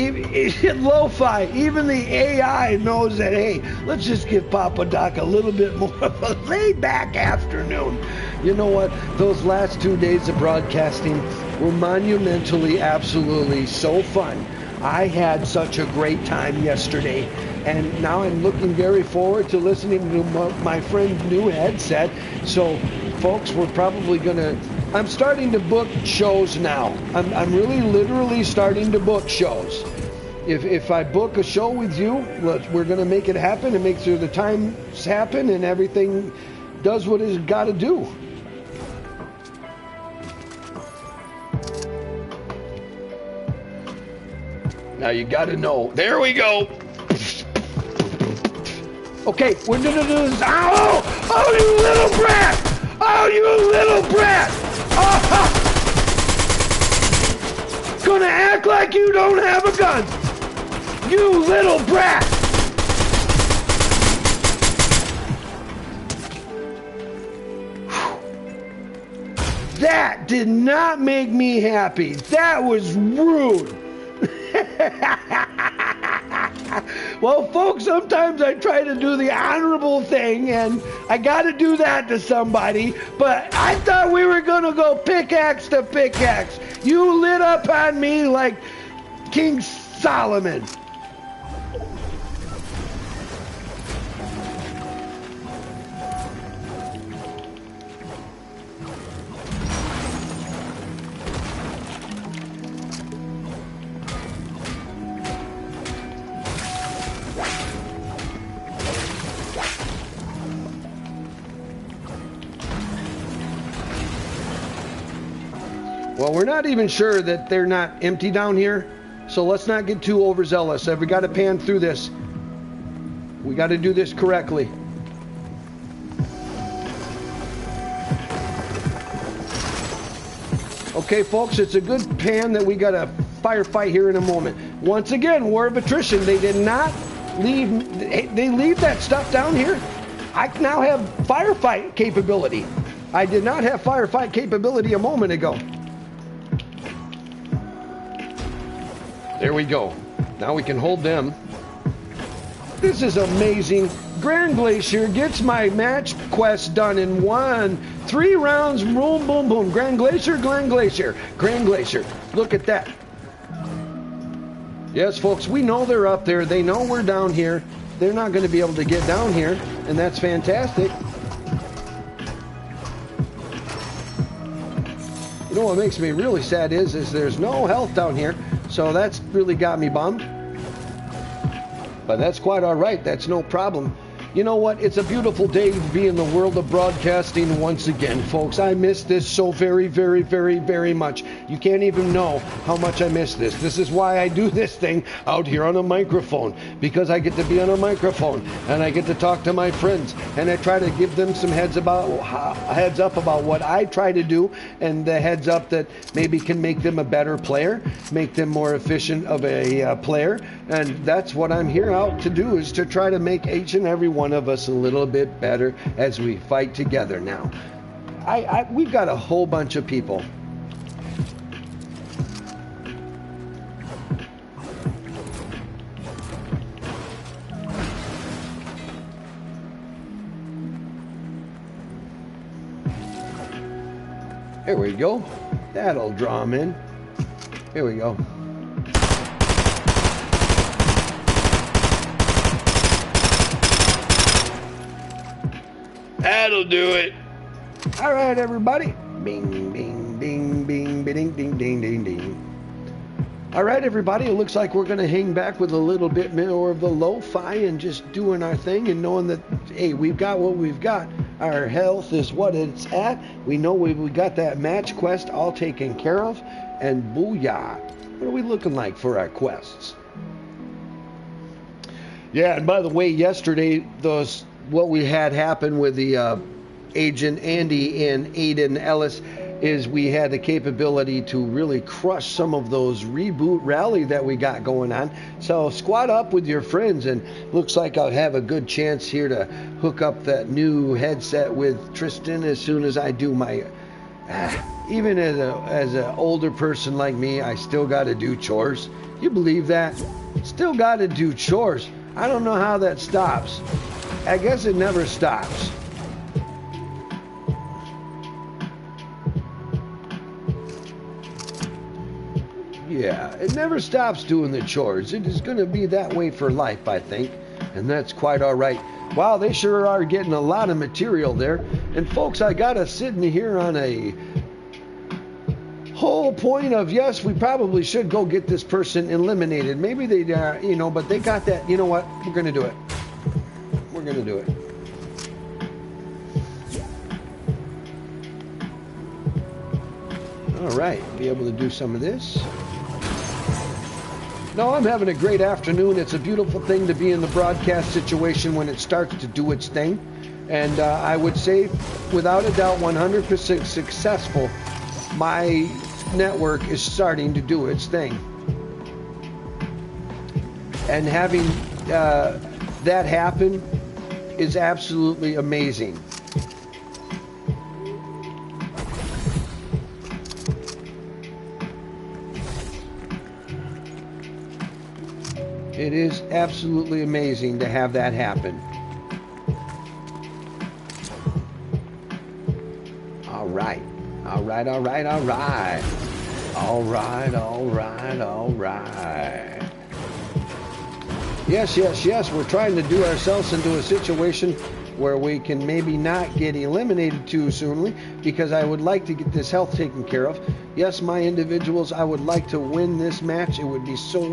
lo-fi, even the AI knows that, hey, let's just give Papa Doc a little bit more of a laid-back afternoon. You know what? Those last 2 days of broadcasting were monumentally, absolutely so fun. I had such a great time yesterday, and now I'm looking very forward to listening to my friend's new headset. So, folks, we're probably I'm starting to book shows now. I'm really literally starting to book shows. If I book a show with you, we're going to make it happen and make sure the times happen and everything does what it's got to do. Now you got to know. There we go. Okay, we're going to do this. Ow! Oh, you little brat! Oh, you little brat! Oh! Gonna act like you don't have a gun. You little brat! That did not make me happy. That was rude. Well, folks, sometimes I try to do the honorable thing, and I got to do that to somebody, but I thought we were going to go pickaxe to pickaxe. You lit up on me like King Solomon. Well, we're not even sure that they're not empty down here, so let's not get too overzealous. We got to pan through this. We got to do this correctly. Okay, folks, it's a good pan that we got a firefight here in a moment. Once again, war of attrition. They did not leave. They leave that stuff down here. I now have firefight capability. I did not have firefight capability a moment ago. There we go. Now we can hold them. This is amazing. Grand Glacier gets my match quest done in 3 rounds. Boom, boom, boom. Grand Glacier, Grand Glacier, Grand Glacier. Look at that. Yes, folks, we know they're up there. They know we're down here. They're not going to be able to get down here, and that's fantastic. You know what makes me really sad is there's no health down here. So that's really got me bummed. But that's quite all right. That's no problem. You know what? It's a beautiful day to be in the world of broadcasting once again, folks. I miss this so very, very, very, very much. You can't even know how much I miss this. This is why I do this thing out here on a microphone, because I get to be on a microphone and I get to talk to my friends, and I try to give them some heads up about what I try to do, and the heads up that maybe can make them a better player, make them more efficient of a player. And that's what I'm here out to do, is to try to make each and every one of us a little bit better as we fight together now. We've got a whole bunch of people. There we go. That'll draw them in. Here we go. That'll do it. All right, everybody. Bing, bing, bing, bing, ding, ding, ding, ding, ding. All right, everybody. It looks like we're going to hang back with a little bit more of the lo-fi and just doing our thing and knowing that, hey, we've got what we've got. Our health is what it's at. We know we got that match quest all taken care of. And booyah. What are we looking like for our quests? Yeah, and by the way, yesterday, what we had happen with the Agent Andy and Aiden Ellis is we had the capability to really crush some of those reboot rally that we got going on. So squad up with your friends, and looks like I'll have a good chance here to hook up that new headset with Tristan as soon as I do my... even as an older person like me, I still got to do chores. You believe that? Still got to do chores. I don't know how that stops. I guess it never stops. Yeah, it never stops doing the chores. It is going to be that way for life, I think. And that's quite all right. Wow, they sure are getting a lot of material there. And folks, I got us sitting here on a whole point of, yes, we probably should go get this person eliminated. Maybe they, but they got that. You know what? We're going to do it. We're going to do it. All right, be able to do some of this. No, I'm having a great afternoon. It's a beautiful thing to be in the broadcast situation when it starts to do its thing. And I would say, without a doubt, 100% successful. My network is starting to do its thing. And having that happen is absolutely amazing. It is absolutely amazing to have that happen. All right. All right, all right, all right. All right, all right, all right. Yes, yes, yes. We're trying to do ourselves into a situation where we can maybe not get eliminated too soonly, because I would like to get this health taken care of. Yes, my individuals, I would like to win this match. It would be so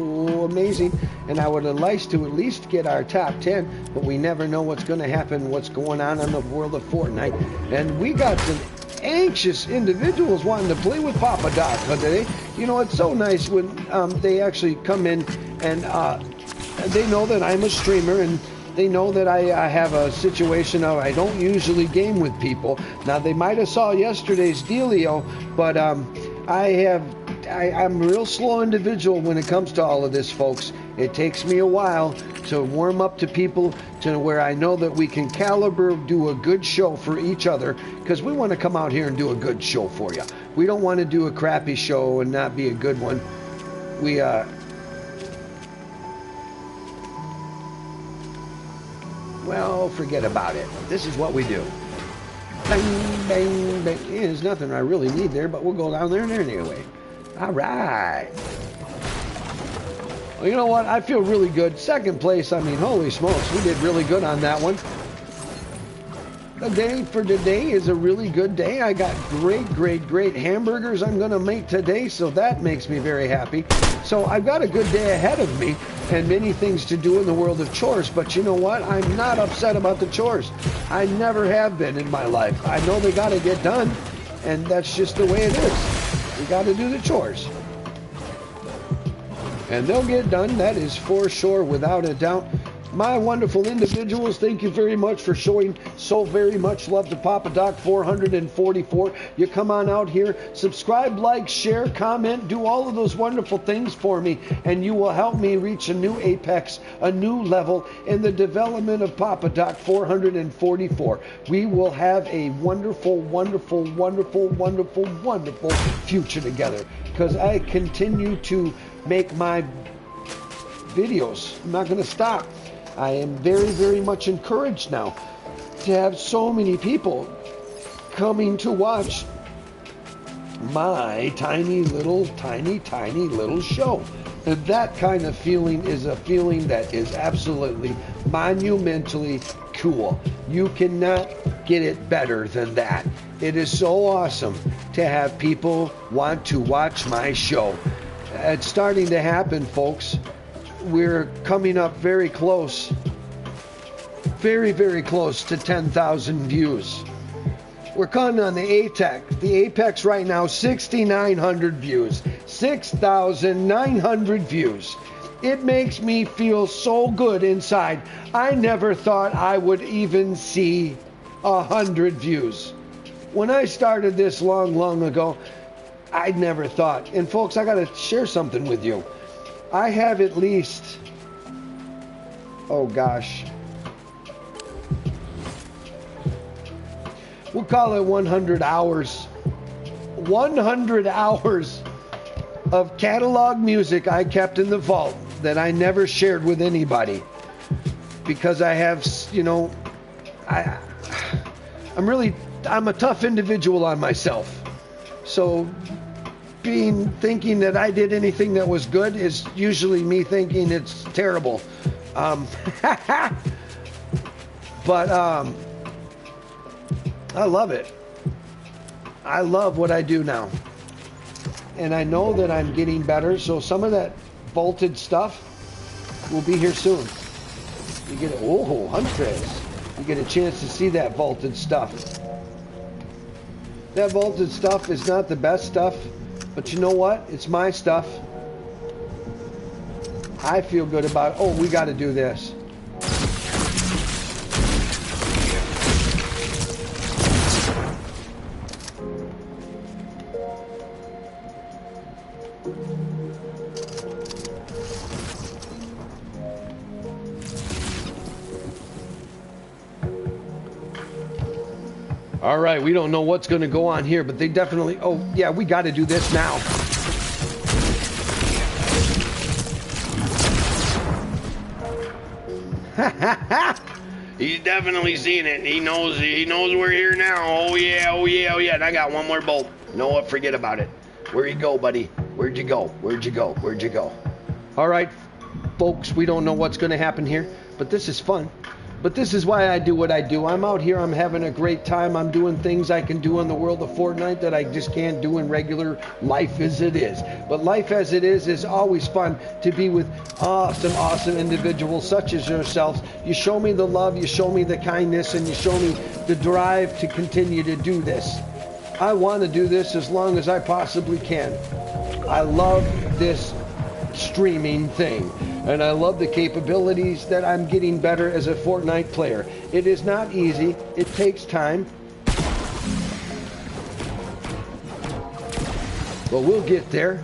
amazing, and I would like to at least get our top 10, but we never know what's going to happen, what's going on in the world of Fortnite. And we got some anxious individuals wanting to play with Papa Doc today. You know, it's so nice when they actually come in and they know that I'm a streamer, and they know that I have a situation of I don't usually game with people. Now, they might have saw yesterday's dealio, but I'm a real slow individual when it comes to all of this, folks. It takes me a while to warm up to people to where I know that we can do a good show for each other, because we want to come out here and do a good show for you. We don't want to do a crappy show and not be a good one. Well, forget about it. This is what we do. Bang, bang, bang. Yeah, there's nothing I really need there, but we'll go down there anyway. All right. Well, you know what? I feel really good. Second place, I mean, holy smokes, we did really good on that one. The day for today is a really good day. I got great hamburgers I'm going to make today, so that makes me very happy. So I've got a good day ahead of me and many things to do in the world of chores, but you know what? I'm not upset about the chores. I never have been in my life. I know they got to get done, and that's just the way it is. We got to do the chores. And they'll get done, that is for sure, without a doubt. My wonderful individuals, thank you very much for showing so very much love to Papa Doc 444. You come on out here, subscribe, like, share, comment, do all of those wonderful things for me, and you will help me reach a new apex, a new level in the development of Papa Doc 444. We will have a wonderful future together, because I continue to make my videos. I'm not going to stop. I am very much encouraged now to have so many people coming to watch my tiny little show. And that kind of feeling is a feeling that is absolutely monumentally cool. You cannot get it better than that. It is so awesome to have people want to watch my show. It's starting to happen, folks. We're coming up very close, very close to 10,000 views. We're coming on the apex right now, 6,900 views, 6,900 views. It makes me feel so good inside. I never thought I would even see 100 views. When I started this long ago, I'd never thought. And folks, I got to share something with you. I have at least, oh gosh, we'll call it 100 hours. 100 hours of catalog music I kept in the vault that I never shared with anybody. Because I have, you know, I'm a tough individual on myself. So thinking that I did anything that was good is usually me thinking it's terrible. But I love it. I love what I do now. And I know that I'm getting better, so some of that vaulted stuff will be here soon. You get Huntress. You get a chance to see that vaulted stuff. That vaulted stuff is not the best stuff, but you know what? It's my stuff. I feel good about it. Oh, we got to do this. All right, we don't know what's going to go on here, but they definitely... Oh, yeah, we got to do this now. He's definitely seen it. He knows we're here now. Oh yeah, oh yeah, oh yeah. And I got one more bolt. No, forget about it. Where'd you go, buddy? Where'd you go? Where'd you go? Where'd you go? All right, folks, we don't know what's going to happen here, but this is fun. But this is why I do what I do. I'm out here, I'm having a great time. I'm doing things I can do in the world of Fortnite that I just can't do in regular life as it is. But life as it is always fun to be with awesome individuals such as yourselves. You show me the love, you show me the kindness, and you show me the drive to continue to do this. I want to do this as long as I possibly can. I love this streaming thing, and I love the capabilities that I'm getting better as a Fortnite player. It is not easy. It takes time, but we'll get there.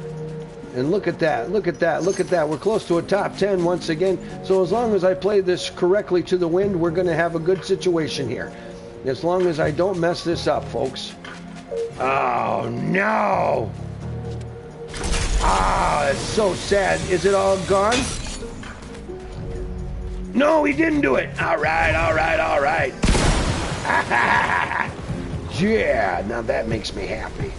And look at that, look at that, look at that. We're close to a top 10 once again. So as long as I play this correctly to the wind, we're going to have a good situation here. As long as I don't mess this up, folks. Oh no! Ah, it's so sad. Is it all gone? No, he didn't do it. All right, all right, all right. Yeah, now that makes me happy.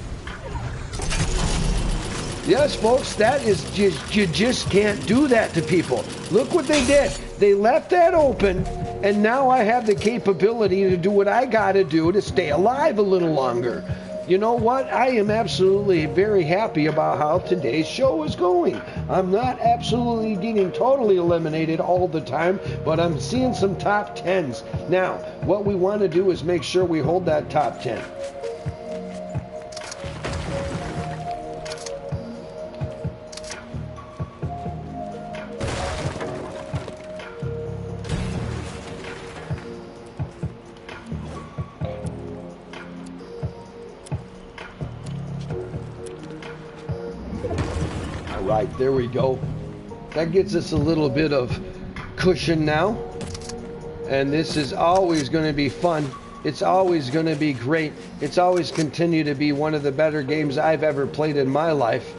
Yes, folks, that is just, you just can't do that to people. Look what they did. They left that open, and now I have the capability to do what I gotta do to stay alive a little longer. You know what? I am absolutely very happy about how today's show is going. I'm not absolutely getting totally eliminated all the time, but I'm seeing some top 10s. Now, what we want to do is make sure we hold that top 10. Right, there we go. That gets us a little bit of cushion now. And this is always going to be fun. It's always going to be great. It's always continue to be one of the better games I've ever played in my life.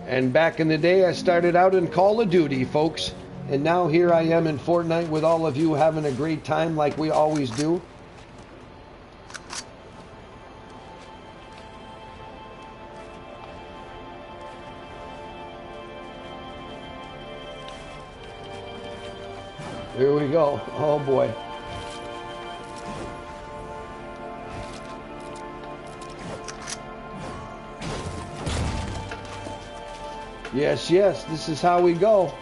And back in the day, I started out in Call of Duty, folks. And now here I am in Fortnite with all of you having a great time like we always do. Here we go. Oh boy. Yes, yes, this is how we go.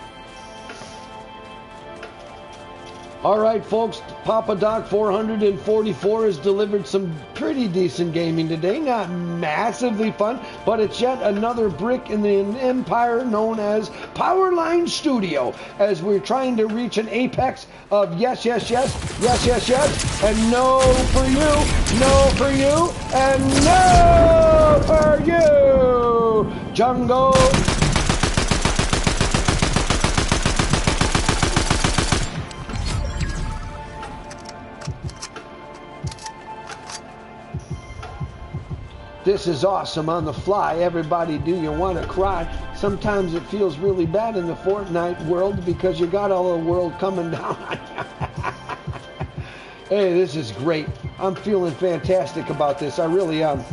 All right, folks, Papa Doc 444 has delivered some pretty decent gaming today. Not massively fun, but it's yet another brick in the empire known as Powerline Studio, as we're trying to reach an apex of yes, yes, yes, yes, yes, yes, and no for you, no for you, and no for you, Jungle. This is awesome on the fly. Everybody, do you want to cry? Sometimes it feels really bad in the Fortnite world because you got all the world coming down on you. Hey, this is great. I'm feeling fantastic about this. I really am.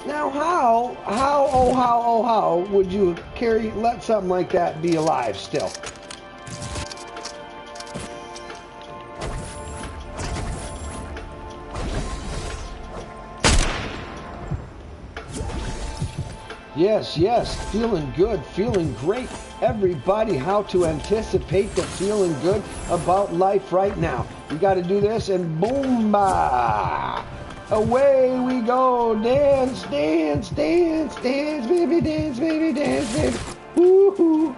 Now how would you let something like that be alive still? Yes, yes, feeling good, feeling great. Everybody, how to anticipate the feeling good about life right now. You got to do this and boom, bah. Away we go. Dance, dance, dance, dance, baby, dance, baby, dance, baby. Woohoo.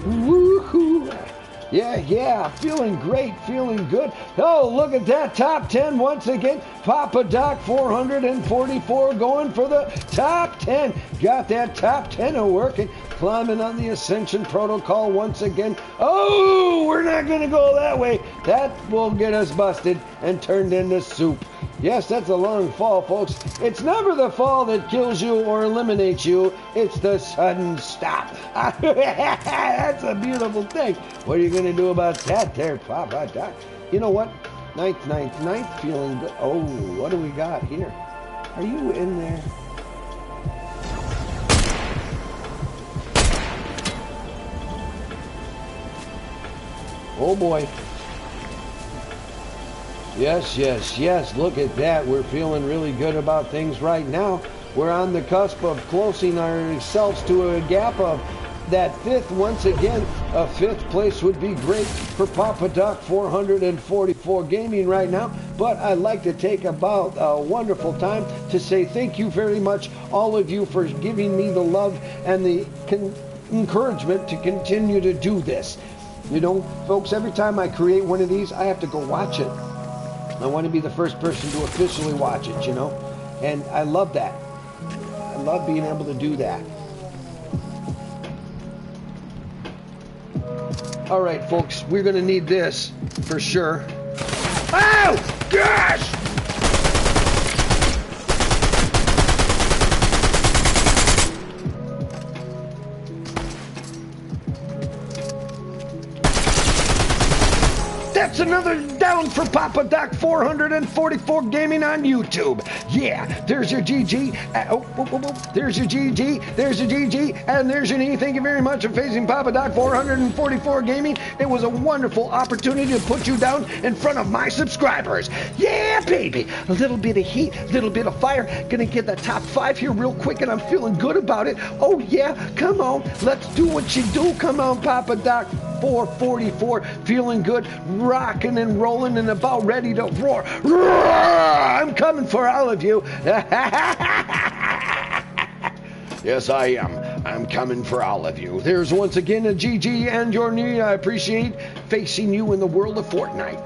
Woohoo. Yeah, yeah, feeling great, feeling good. Oh, look at that top 10 once again. Papa Doc 444 going for the top 10. Got that top 10 working. climbing on the Ascension protocol once again. Oh, we're not going to go that way. That will get us busted and turned into soup. Yes, that's a long fall, folks. It's never the fall that kills you or eliminates you. It's the sudden stop. That's a beautiful thing. What are you going to do about that there, Papa Doc? You know what? Ninth, feeling good. Oh, what do we got here? Are you in there? Oh boy. Yes. Look at that. We're feeling really good about things right now. We're on the cusp of closing ourselves to a gap of that fifth. Once again, a fifth place would be great for Papa Doc 444 Gaming right now. But I'd like to take about a wonderful time to say thank you very much, all of you, for giving me the love and the encouragement to continue to do this. You know, folks, every time I create one of these, I have to go watch it. I want to be the first person to officially watch it, you know? And I love that. I love being able to do that. All right, folks, we're going to need this for sure. Oh, gosh! That's another down for Papa Doc 444 Gaming on YouTube. Yeah, there's your GG. There's your GG. There's your GG. And there's your knee. Thank you very much for facing Papa Doc 444 Gaming. It was a wonderful opportunity to put you down in front of my subscribers. Yeah, baby. A little bit of heat, a little bit of fire. Gonna get the top 5 here real quick, and I'm feeling good about it. Oh, yeah. Come on. Let's do what you do. Come on, Papa Doc 444, feeling good, rocking and rolling and about ready to roar. Roar! I'm coming for all of you. Yes, I am. I'm coming for all of you. There's once again a GG and your knee. I appreciate facing you in the world of Fortnite.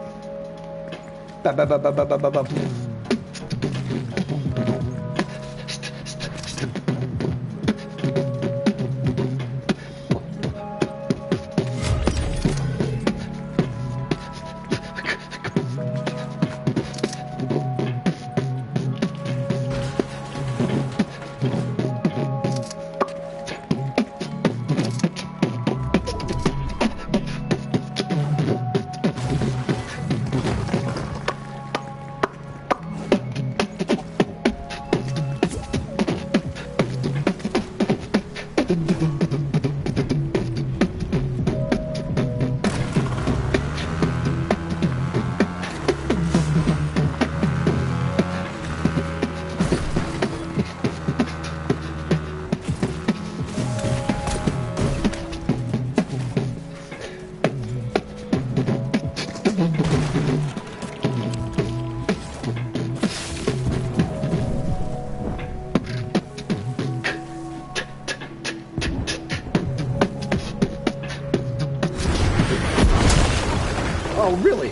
Oh, really?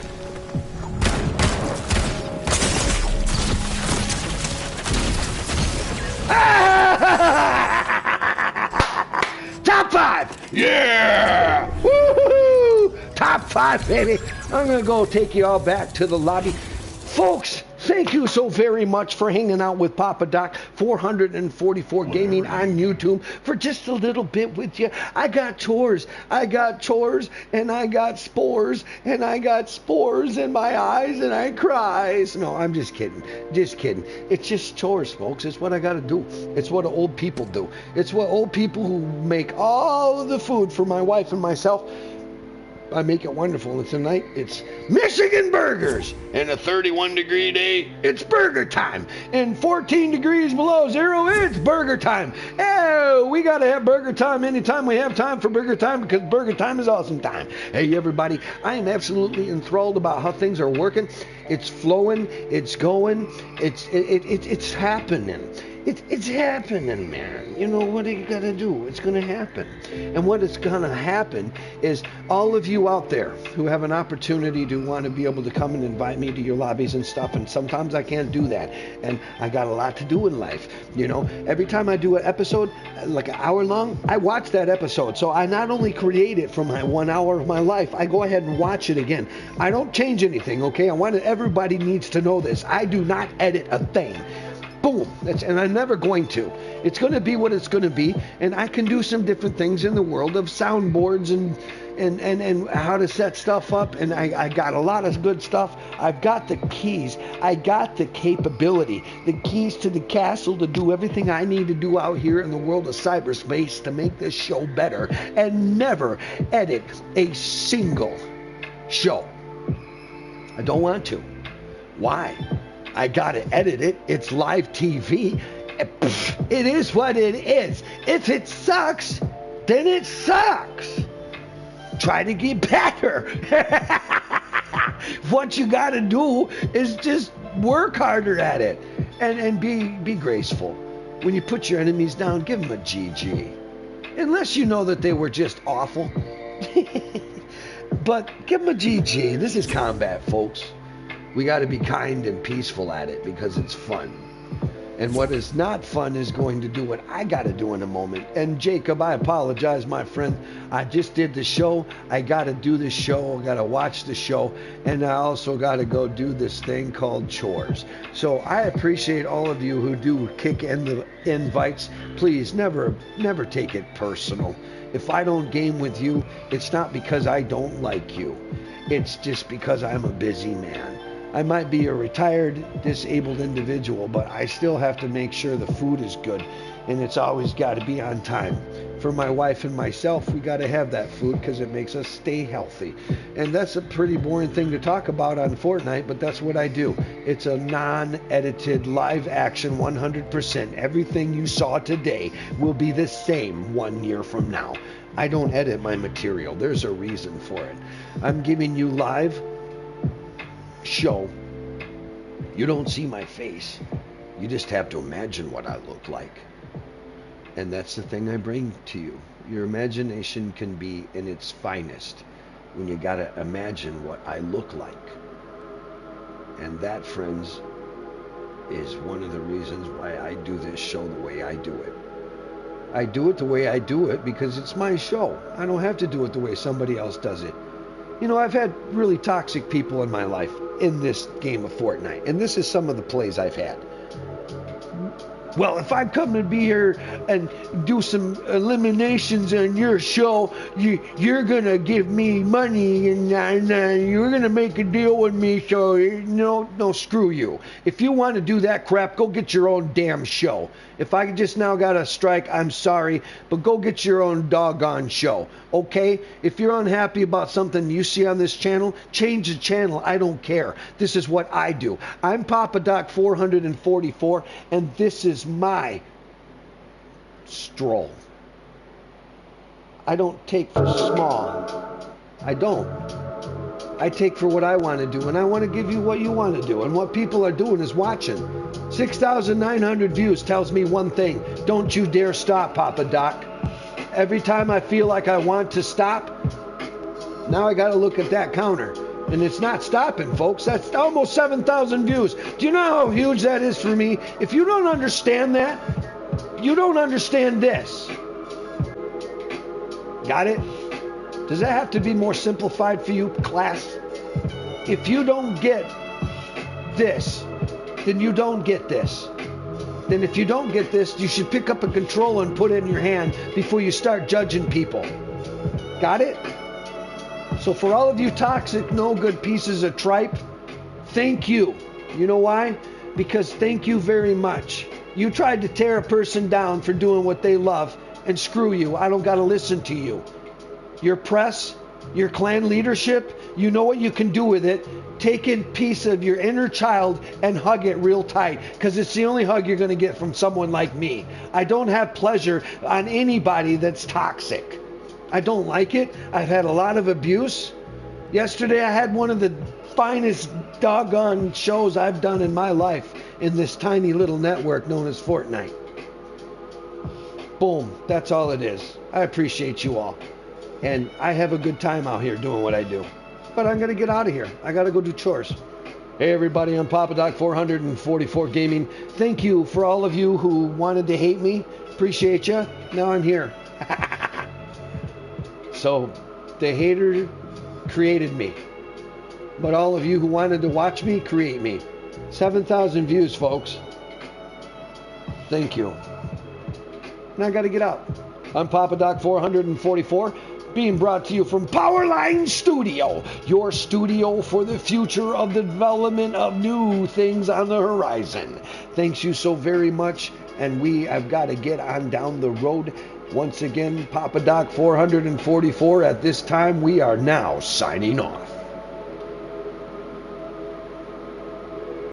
Top 5! Yeah! Woo-hoo-hoo! Top 5, baby! I'm gonna go take you all back to the lobby. Folks, thank you so very much for hanging out with Papa Doc 444 Gaming on YouTube for just a little bit with you. I got chores, and I got spores, and I got spores in my eyes, and I cry. No, I'm just kidding. Just kidding. It's just chores, folks. It's what I got to do. It's what old people do. It's what old people who make all of the food for my wife and myself. I make it wonderful. And tonight, it's Michigan burgers. And a 31-degree day, it's burger time. And 14 degrees below zero, it's burger time. Oh, we got to have burger time anytime we have time for burger time, because burger time is awesome time. Hey, everybody, I am absolutely enthralled about how things are working. It's flowing. It's going. It's happening. It's happening, man. You know what you gotta do? It's gonna happen. And what is gonna happen is all of you out there who have an opportunity to want to be able to come and invite me to your lobbies and stuff, and sometimes I can't do that. And I got a lot to do in life. You know, every time I do an episode, like an hour long, I watch that episode. So I not only create it from my 1 hour of my life, I go ahead and watch it again. I don't change anything, okay? I want everybody needs to know this. I do not edit a thing. Boom. And I'm never going to. It's going to be what it's going to be. And I can do some different things in the world of soundboards and how to set stuff up. And I got a lot of good stuff. I've got the keys. I got the capability, the keys to the castle to do everything I need to do out here in the world of cyberspace to make this show better and never edit a single show. I don't want to. Why? I gotta edit it. It's live TV. It is what it is. If it sucks, then it sucks. Try to get better. What you gotta do is just work harder at it and be graceful. When you put your enemies down, give them a GG. Unless you know that they were just awful. But give them a GG. This is combat, folks. We got to be kind and peaceful at it because it's fun. And what is not fun is going to do what I got to do in a moment. And Jacob, I apologize, my friend. I just did the show. I got to do the show. I got to watch the show. And I also got to go do this thing called chores. So I appreciate all of you who do kick in the invites. Please never take it personal. If I don't game with you, it's not because I don't like you. It's just because I'm a busy man. I might be a retired, disabled individual, but I still have to make sure the food is good, and it's always got to be on time. For my wife and myself, we got to have that food because it makes us stay healthy. And that's a pretty boring thing to talk about on Fortnite, but that's what I do. It's a non-edited, live action 100%. Everything you saw today will be the same 1 year from now. I don't edit my material. There's a reason for it. I'm giving you live show. You don't see my face. You just have to imagine what I look like. And that's the thing I bring to you. Your imagination can be in its finest when you gotta imagine what I look like. And that, friends, is one of the reasons why I do this show the way I do it. I do it the way I do it because it's my show. I don't have to do it the way somebody else does it. You know, I've had really toxic people in my life in this game of Fortnite, and this is some of the plays I've had. Well, if I come to be here and do some eliminations on your show, you're going to give me money and you're going to make a deal with me, so no, screw you. If you want to do that crap, go get your own damn show. If I just now got a strike, I'm sorry, but go get your own doggone show, okay? If you're unhappy about something you see on this channel, change the channel. I don't care. This is what I do. I'm Papa Doc 444, and this is my stroll. I don't take for small. I don't. I take for what I want to do, and I want to give you what you want to do. And what people are doing is watching. 6,900 views tells me one thing. Don't you dare stop, Papa Doc. Every time I feel like I want to stop, now I got to look at that counter. And it's not stopping, folks. That's almost 7,000 views. Do you know how huge that is for me? If you don't understand that, you don't understand this. Got it? Does that have to be more simplified for you, class? If you don't get this, then you don't get this. Then if you don't get this, you should pick up a controller and put it in your hand before you start judging people. Got it? So for all of you toxic, no good pieces of tripe, thank you. You know why? Because thank you very much. You tried to tear a person down for doing what they love, and screw you. I don't got to listen to you. Your press, your clan leadership, you know what you can do with it. Take a piece of your inner child and hug it real tight, because it's the only hug you're going to get from someone like me. I don't have pleasure on anybody that's toxic. I don't like it. I've had a lot of abuse. Yesterday I had one of the finest doggone shows I've done in my life in this tiny little network known as Fortnite. Boom, that's all it is. I appreciate you all. And I have a good time out here doing what I do. But I'm going to get out of here. I got to go do chores. Hey everybody, I'm Papa Doc 444 Gaming. Thank you for all of you who wanted to hate me. Appreciate you. Now I'm here. So, the hater created me. But all of you who wanted to watch me, create me. 7,000 views, folks. Thank you. And I got to get out. I'm Papa Doc 444. Being brought to you from Powerline Studio, your studio for the future of the development of new things on the horizon. Thanks you so very much, and I've got to get on down the road. Once again, Papa Doc 444. At this time, we are now signing off.